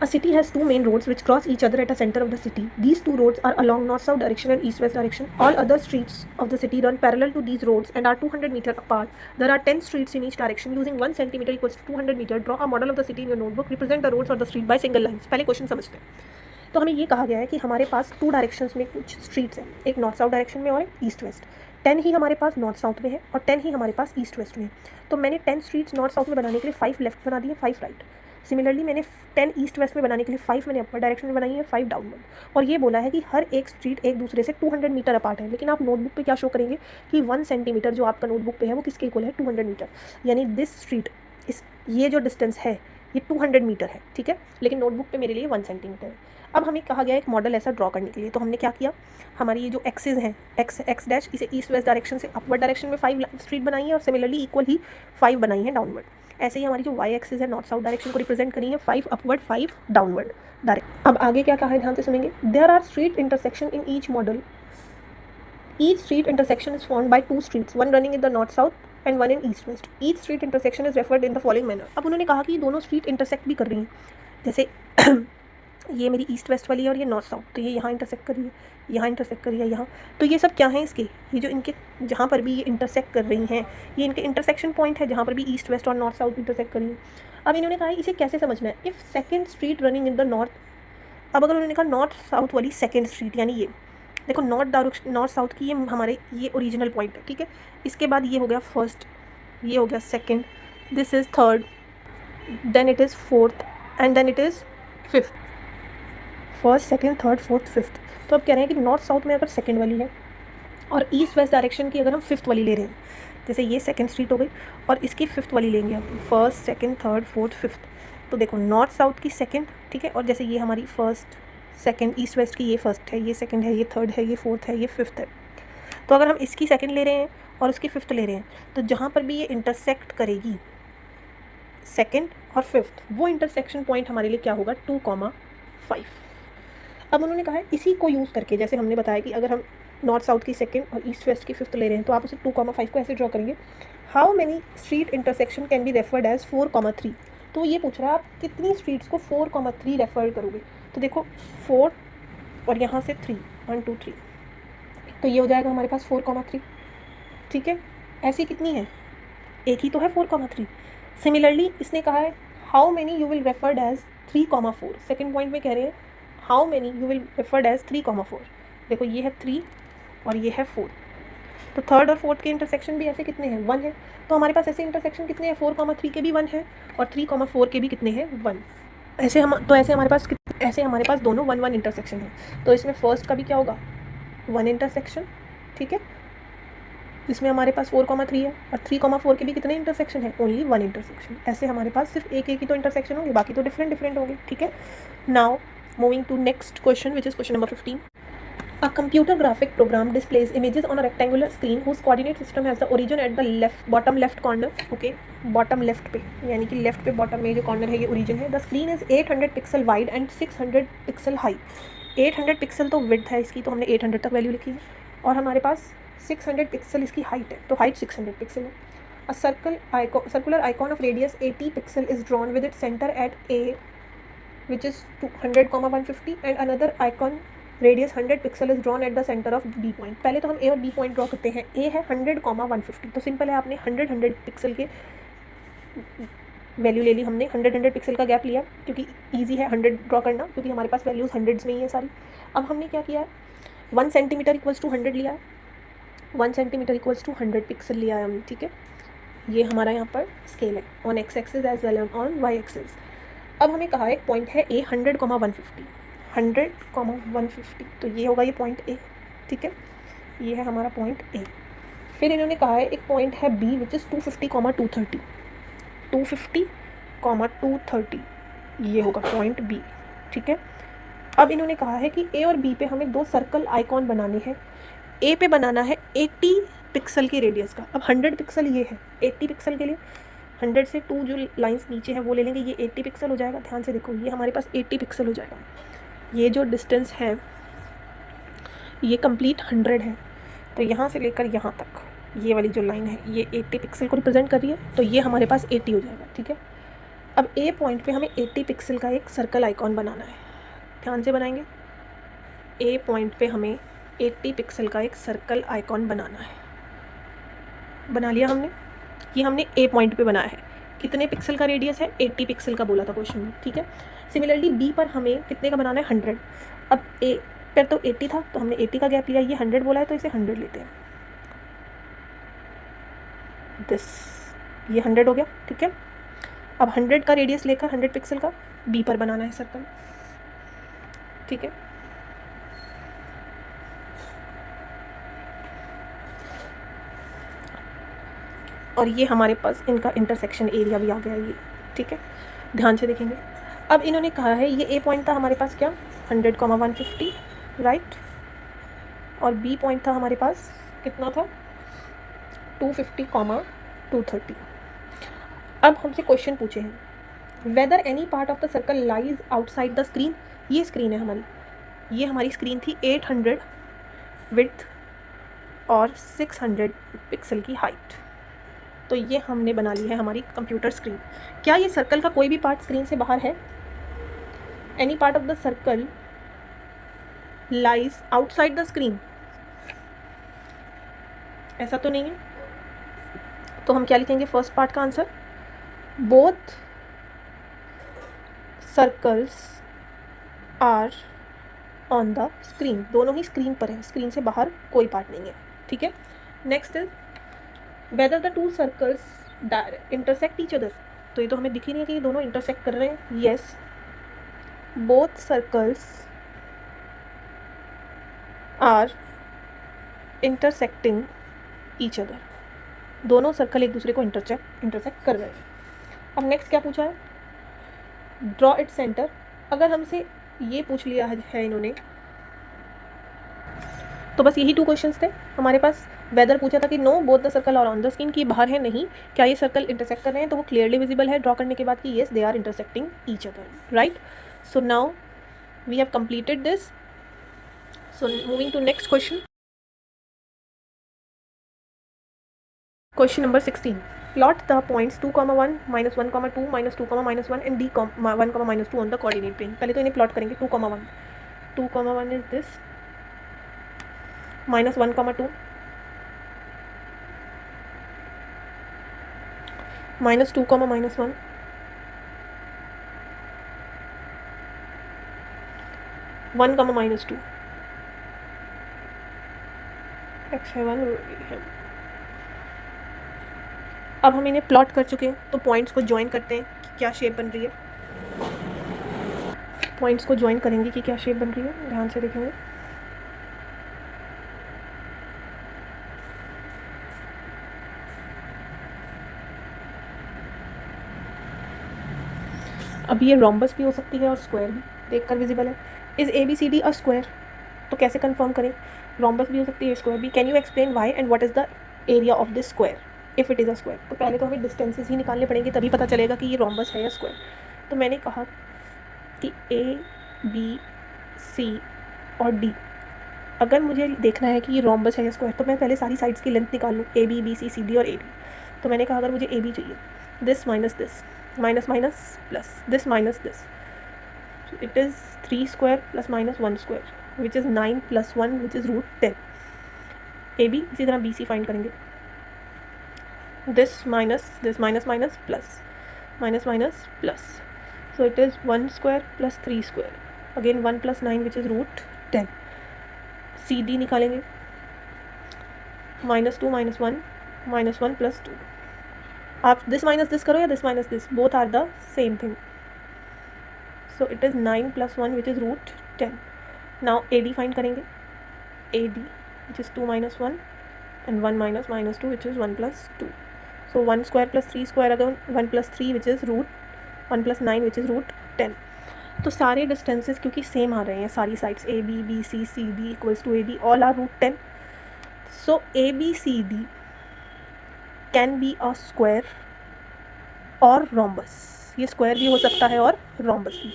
A city has two main roads which cross each other at a center of the city. These two roads are along north-south direction and east-west direction. All other streets of the city run parallel to these roads and are 200 meters apart. There are 10 streets in each direction. Using 1 centimeter equals to 200 meters. Draw a model of the city in your notebook. Represent the roads or the street by single lines. पहले question समझते हैं। तो हमें ये कहा गया है कि हमारे पास 2 डायरेक्शंस में कुछ स्ट्रीट्स हैं, एक नॉर्थ साउथ डायरेक्शन में और एक ईस्ट वेस्ट। 10 ही हमारे पास नॉर्थ साउथ में है और 10 ही हमारे पास ईस्ट वेस्ट में है। तो मैंने 10 स्ट्रीट्स नॉर्थ साउथ में बनाने के लिए 5 लेफ्ट बना दिए, 5 राइट। सिमिलरली मैंने 10 ईस्ट वेस्ट में बनाने के लिए 5 मैंने अपर डायरेक्शन में बनाई है, 5 डाउनवर्ड। और ये बोला है कि हर एक स्ट्रीट एक दूसरे से 200 मीटर अपार्ट है। लेकिन आप नोटबुक पे क्या शो करेंगे कि 1 सेंटीमीटर जो आपका नोटबुक पे है वो किसके इक्वल है, 200 मीटर। यानी दिस स्ट्रीट, ये जो डिस्टेंस है ये 200 मीटर है, ठीक है, लेकिन नोटबुक पे मेरे लिए 1 सेंटीमीटर है। अब हमें कहा गया एक मॉडल ऐसा ड्रॉ करने के लिए। तो हमने क्या किया, हमारी ये जो एक्सेस हैं एक्स डैश, इसे ईस्ट वेस्ट डायरेक्शन से अपवर्ड डायरेक्शन में 5 स्ट्रीट बनाई है और सिमिलरली इक्वल ही 5 बनाई है डाउनवर्ड। ऐसे ही हमारी जो वाई एक्सेस है नॉर्थ साउथ डायरेक्शन को रिप्रेजेंट करी है 5 अपवर्ड 5 डाउनवर्ड डायरेक्ट। अब आगे क्या कहा है ध्यान से सुनेंगे। There are street intersection in each model. Each street intersection is formed by 2 streets, one running in the north south and one in east west. Each street intersection is referred in the following manner. अब उन्होंने कहा कि ये दोनों street intersect भी कर रही हैं, जैसे ये मेरी ईस्ट वेस्ट वाली है और ये नॉर्थ साउथ, तो ये यहाँ इंटरसेक्ट कर रही है, यहाँ इंटरसेक्ट कर रही है, यहाँ। तो ये सब क्या है इसके, ये जो इनके जहाँ पर भी ये इंटरसेक्ट कर रही हैं ये इनके इंटरसेक्शन पॉइंट है जहाँ पर भी ईस्ट वेस्ट और नॉर्थ साउथ इंटरसेक्ट कर रही हैं। अब इन्होंने कहा है इसे कैसे समझना है। If second street running in the north, अब अगर उन्होंने कहा नॉर्थ साउथ वाली सेकेंड स्ट्रीट, यानी ये देखो नॉर्थ साउथ की ये हमारे ये ओरिजिनल पॉइंट है, ठीक है। इसके बाद ये हो गया फर्स्ट, ये हो गया second, this is third, then it is fourth and then it is fifth. First second third fourth fifth. तो अब कह रहे हैं कि नॉर्थ साउथ में अगर सेकेंड वाली है और ईस्ट वेस्ट डायरेक्शन की अगर हम फिफ्थ वाली ले रहे हैं, जैसे ये सेकेंड स्ट्रीट हो गई और इसकी फिफ्थ वाली लेंगे हम, first second third fourth fifth. तो देखो नॉर्थ साउथ की सेकेंड, ठीक है, और जैसे ये हमारी फर्स्ट सेकेंड, ईस्ट वेस्ट की ये फर्स्ट है, ये सेकेंड है, ये थर्ड है, ये फोर्थ है, ये फिफ्थ है। तो अगर हम इसकी सेकेंड ले रहे हैं और उसकी फिफ्थ ले रहे हैं, तो जहाँ पर भी ये इंटरसेक्ट करेगी सेकेंड और फिफ्थ, वो इंटरसेक्शन पॉइंट हमारे लिए क्या होगा, 2,5। अब उन्होंने कहा है इसी को यूज़ करके, जैसे हमने बताया कि अगर हम नॉर्थ साउथ की सेकेंड और ईस्ट वेस्ट की फिफ्थ ले रहे हैं तो आप उसे 2,5 को ऐसे ड्रॉ करेंगे। How many street intersection can be referred as 4,3। तो ये पूछ रहा है आप कितनी स्ट्रीट्स को 4,3 रेफर करोगे। तो देखो 4 और यहाँ से 3, 1 2 3, तो ये हो जाएगा हमारे पास 4,3, ठीक है। ऐसी कितनी है, एक ही तो है 4,3। सिमिलरली इसने कहा है how many you will referred as 3,4। Second point में कह रहे हैं how many you will referred as 3,4। देखो ये है 3 और ये है 4, तो थर्ड और फोर्थ के इंटरसेक्शन भी ऐसे कितने हैं, 1 है। तो हमारे पास ऐसे इंटरसेक्शन कितने हैं, 4,3 के भी 1 है और 3,4 के भी कितने हैं, 1। ऐसे हमारे पास दोनों 1 1 इंटरसेक्शन है। तो इसमें फर्स्ट का भी क्या होगा, 1 इंटरसेक्शन, ठीक है। इसमें हमारे पास 4,3 है और 3,4 के भी कितने इंटरसेक्शन है, ओनली 1 इंटरसेक्शन। ऐसे हमारे पास सिर्फ एक ही तो इंटरसेक्शन होंगे, बाकी तो डिफरेंट होंगे, ठीक है। Now moving to next question which is question number 15. A computer graphic program displays images on a rectangular screen whose coordinate system has the origin at the bottom left corner. Okay, bottom left पे, यानी कि left पे bottom में जो corner है ये origin है। The screen is 800 pixel wide and 600 pixel high. 800 pixel तो विड्थ है इसकी, तो हमने 800 तक वैल्यू लिखी है, और हमारे पास 600 पिक्सल इसकी हाइट है, तो हाइट 600 पिक्सल है। A circular icon of radius 80 pixel is drawn with its center at A, which is 200,150, and another icon radius 100 pixel is drawn at the centre of B point. पहले तो हम ए और B point draw करते हैं। ए है 100,150, तो simple है, आपने 100 पिक्सल के वैल्यू ले ली हमने, 100 पिक्सल का गैप लिया क्योंकि इजी है 100 ड्रॉ करना, क्योंकि हमारे पास वैल्यूज़ हंड्रेड्स में ही है सारी। अब हमने क्या किया है, 1 सेंटीमीटर इक्वल्स टू 100 लिया है, 1 सेंटीमीटर इक्वल्स टू 100 पिक्सल लिया है हमने, ठीक है। ये हमारा यहाँ पर स्केल है on X axis as well on Y axis. अब हमें कहा एक पॉइंट है ए 100,150, 100,150, तो ये होगा ये पॉइंट ए, ठीक है, ये है हमारा पॉइंट ए। फिर इन्होंने कहा है एक पॉइंट है बी विच इज़ 250,230, 250, 230, ये होगा पॉइंट बी। ठीक है, अब इन्होंने कहा है कि ए और बी पे हमें 2 सर्कल आइकॉन बनाने हैं। ए पे बनाना है 80 पिक्सल के रेडियस का। अब 100 पिक्सल ये है, 80 पिक्सल के लिए 100 से 2 जो लाइंस नीचे है वो ले लेंगे, ये 80 पिक्सल हो जाएगा। ध्यान से देखो, ये हमारे पास 80 पिक्सल हो जाएगा। ये जो डिस्टेंस है ये कंप्लीट 100 है, तो यहाँ से लेकर यहाँ तक ये वाली जो लाइन है ये 80 पिक्सल को रिप्रेजेंट कर रही है, तो ये हमारे पास 80 हो जाएगा। ठीक है, अब ए पॉइंट पे हमें 80 पिक्सल का एक सर्कल आइकॉन बनाना है। ध्यान से बनाएंगे, ए पॉइंट पे हमें 80 पिक्सल का एक सर्कल आइकॉन बनाना है। बना लिया हमने, ये हमने ए पॉइंट पे बनाया है। कितने पिक्सल का रेडियस है? 80 पिक्सल का बोला था क्वेश्चन में। ठीक है, सिमिलरली बी पर हमें कितने का बनाना है? 100। अब ए पर तो 80 था, तो हमने 80 का गैप लिया, ये 100 बोला है तो इसे 100 लेते हैं। ये 100 हो गया। ठीक है, अब 100 का रेडियस लेकर 100 पिक्सल का बी पर बनाना है सर्कल। ठीक है, और ये हमारे पास इनका इंटरसेक्शन एरिया भी आ गया ये। ठीक है, ध्यान से देखेंगे। अब इन्होंने कहा है ये ए पॉइंट था हमारे पास क्या? 100, 150, राइट। और बी पॉइंट था हमारे पास कितना था? 250, 230। अब हमसे क्वेश्चन पूछे हैं, whether any part of the circle lies outside the screen. ये स्क्रीन है हमारी, ये हमारी स्क्रीन थी 800 विड्थ और 600 पिक्सल की हाइट। तो ये हमने बना ली है हमारी कंप्यूटर स्क्रीन। क्या ये सर्कल का कोई भी पार्ट स्क्रीन से बाहर है? Any part of the circle lies outside the screen, ऐसा तो नहीं है। तो हम क्या लिखेंगे फर्स्ट पार्ट का answer? Both circles are on the screen. दोनों ही स्क्रीन पर है, स्क्रीन से बाहर कोई पार्ट नहीं है। ठीक है, next is whether the two circles intersect each other. तो ये तो हमें दिख ही नहीं है कि ये दोनों इंटरसेक्ट कर रहे हैं। Yes, both circles are intersecting each other. दोनों सर्कल एक दूसरे को इंटरसेक्ट कर रहे हैं। अब नेक्स्ट क्या पूछा है? Draw it centre. अगर हमसे ये पूछ लिया है इन्होंने, तो बस यही 2 क्वेश्चंस थे हमारे पास। वेदर पूछा था कि no both the circle are on the screen, की बाहर है नहीं, क्या ये सर्कल इंटरसेक्ट कर रहे हैं, तो वो क्लियरली विजिबल है ड्रॉ करने के बाद कि yes they are intersecting each other, right. So now we have completed this. So moving to next question. Question number 16. Plot the points 2, 1, -1, 2, -2, -1 and d, 1, -2 on the coordinate plane. पहले तो इन्हें plot करेंगे 2, 1. 2, 1 is this, -1, 2, -2, -1, -1, -2. x1 है। अब हम इन्हें plot कर चुके हैं, तो पॉइंट्स को ज्वाइन करते हैं कि क्या शेप बन रही है। पॉइंट्स को ज्वाइन करेंगे कि क्या शेप बन रही है, ध्यान से देखेंगे। अब ये रोम्बस भी हो सकती है और स्क्वायर भी, देखकर विजिबल है। Is ABCD a square? तो कैसे कंफर्म करें? रोम्बस भी हो सकती है, स्क्वायर भी। Can you explain why and what is the area of this square if it is a square? तो पहले तो हमें डिस्टेंसेस ही निकालने पड़ेंगे, तभी पता चलेगा कि ये रोम्बस है या स्क्वायर। तो मैंने कहा कि ABC और D, अगर मुझे देखना है कि ये रोम्बस है या स्क्वायर, तो मैं पहले सारी साइड्स की लेंथ निकाल लूँ, AB, BC, CD और AD। तो मैंने कहा अगर मुझे AB चाहिए, this minus this, minus minus plus, this minus this, it is 3 square plus minus 1 square which is 9 + 1 which is √10। AB, इसी तरह BC फाइंड करेंगे, this minus minus plus, minus minus plus, so it is 1 square plus 3 square, again 1 + 9 which is √10। CD निकालेंगे, -2 -1 -1 + 2। आप this minus this करो या this minus this, both are the same thing. So it is 9 + 1 which is √10। Now AD find करेंगे, AD which is 2 - 1 and 1 - -2 which is 1 + 2। So 1 square plus 3 square again 1 plus 3 which is root 1 plus 9 which is root 10. तो सारे distances क्योंकि same आ रहे हैं, सारी sides A B B C C D equals to A D all are root 10. So A B C D can be a square और rhombus. ये square भी हो सकता है और रोम्बस भी,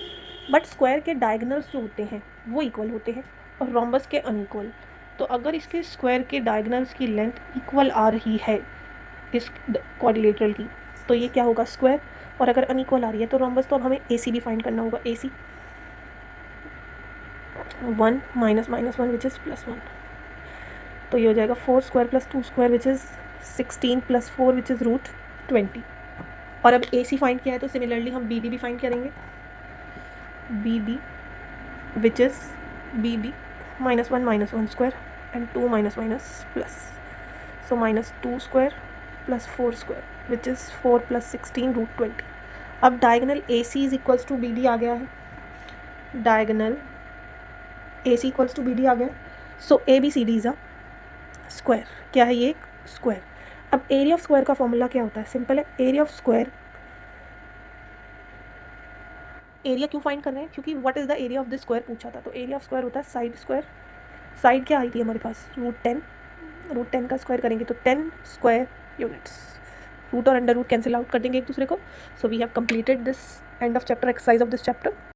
बट स्क्वायर के डायगनल्स जो होते हैं वो इक्वल होते हैं और रोम्बस के अनइक्वल. तो अगर इसके स्क्वायर के डायगनल्स की लेंथ इक्वल आ रही है इस क्वाड्रिलेटरल की, तो ये क्या होगा स्क्वायर. और अगर अनइक्वल आ रही है तो रोम्बस. तो अब हमें ए सी भी फाइंड करना होगा. A C 1 minus minus 1 which is plus 1. तो ये हो जाएगा 4 square plus 2 square which is 16 plus 4 which is root 20. और अब ए सी फाइंड किया है तो सिमिलरली हम बी डी भी फाइंड करेंगे. B D which is B D -1 -1 square and 2 minus minus plus. So -2 square plus 4 square which is 4 plus 16 root 20. अब diagonal A C is equals to B D आ गया है. Diagonal A C equals to B D आ गया. So A B C D is a square. क्या है ये? एक स्क्वायर. अब एरिया ऑफ स्क्वायर का फॉर्मूला क्या होता है? सिंपल है. एरिया ऑफ स्क्वायर, एरिया क्यों फाइंड कर रहे हैं? क्योंकि what is the area of this square पूछा था. तो एरिया ऑफ स्क्वायर होता है साइड स्क्वायर. साइड क्या आई थी हमारे पास? रूट 10. रूट 10 का स्क्वायर करेंगे तो 10 स्क्वायर यूनिट्स. रूट और अंडर रूट कैंसिल आउट कर देंगे एक दूसरे को. So we have completed this end of chapter exercise of this chapter.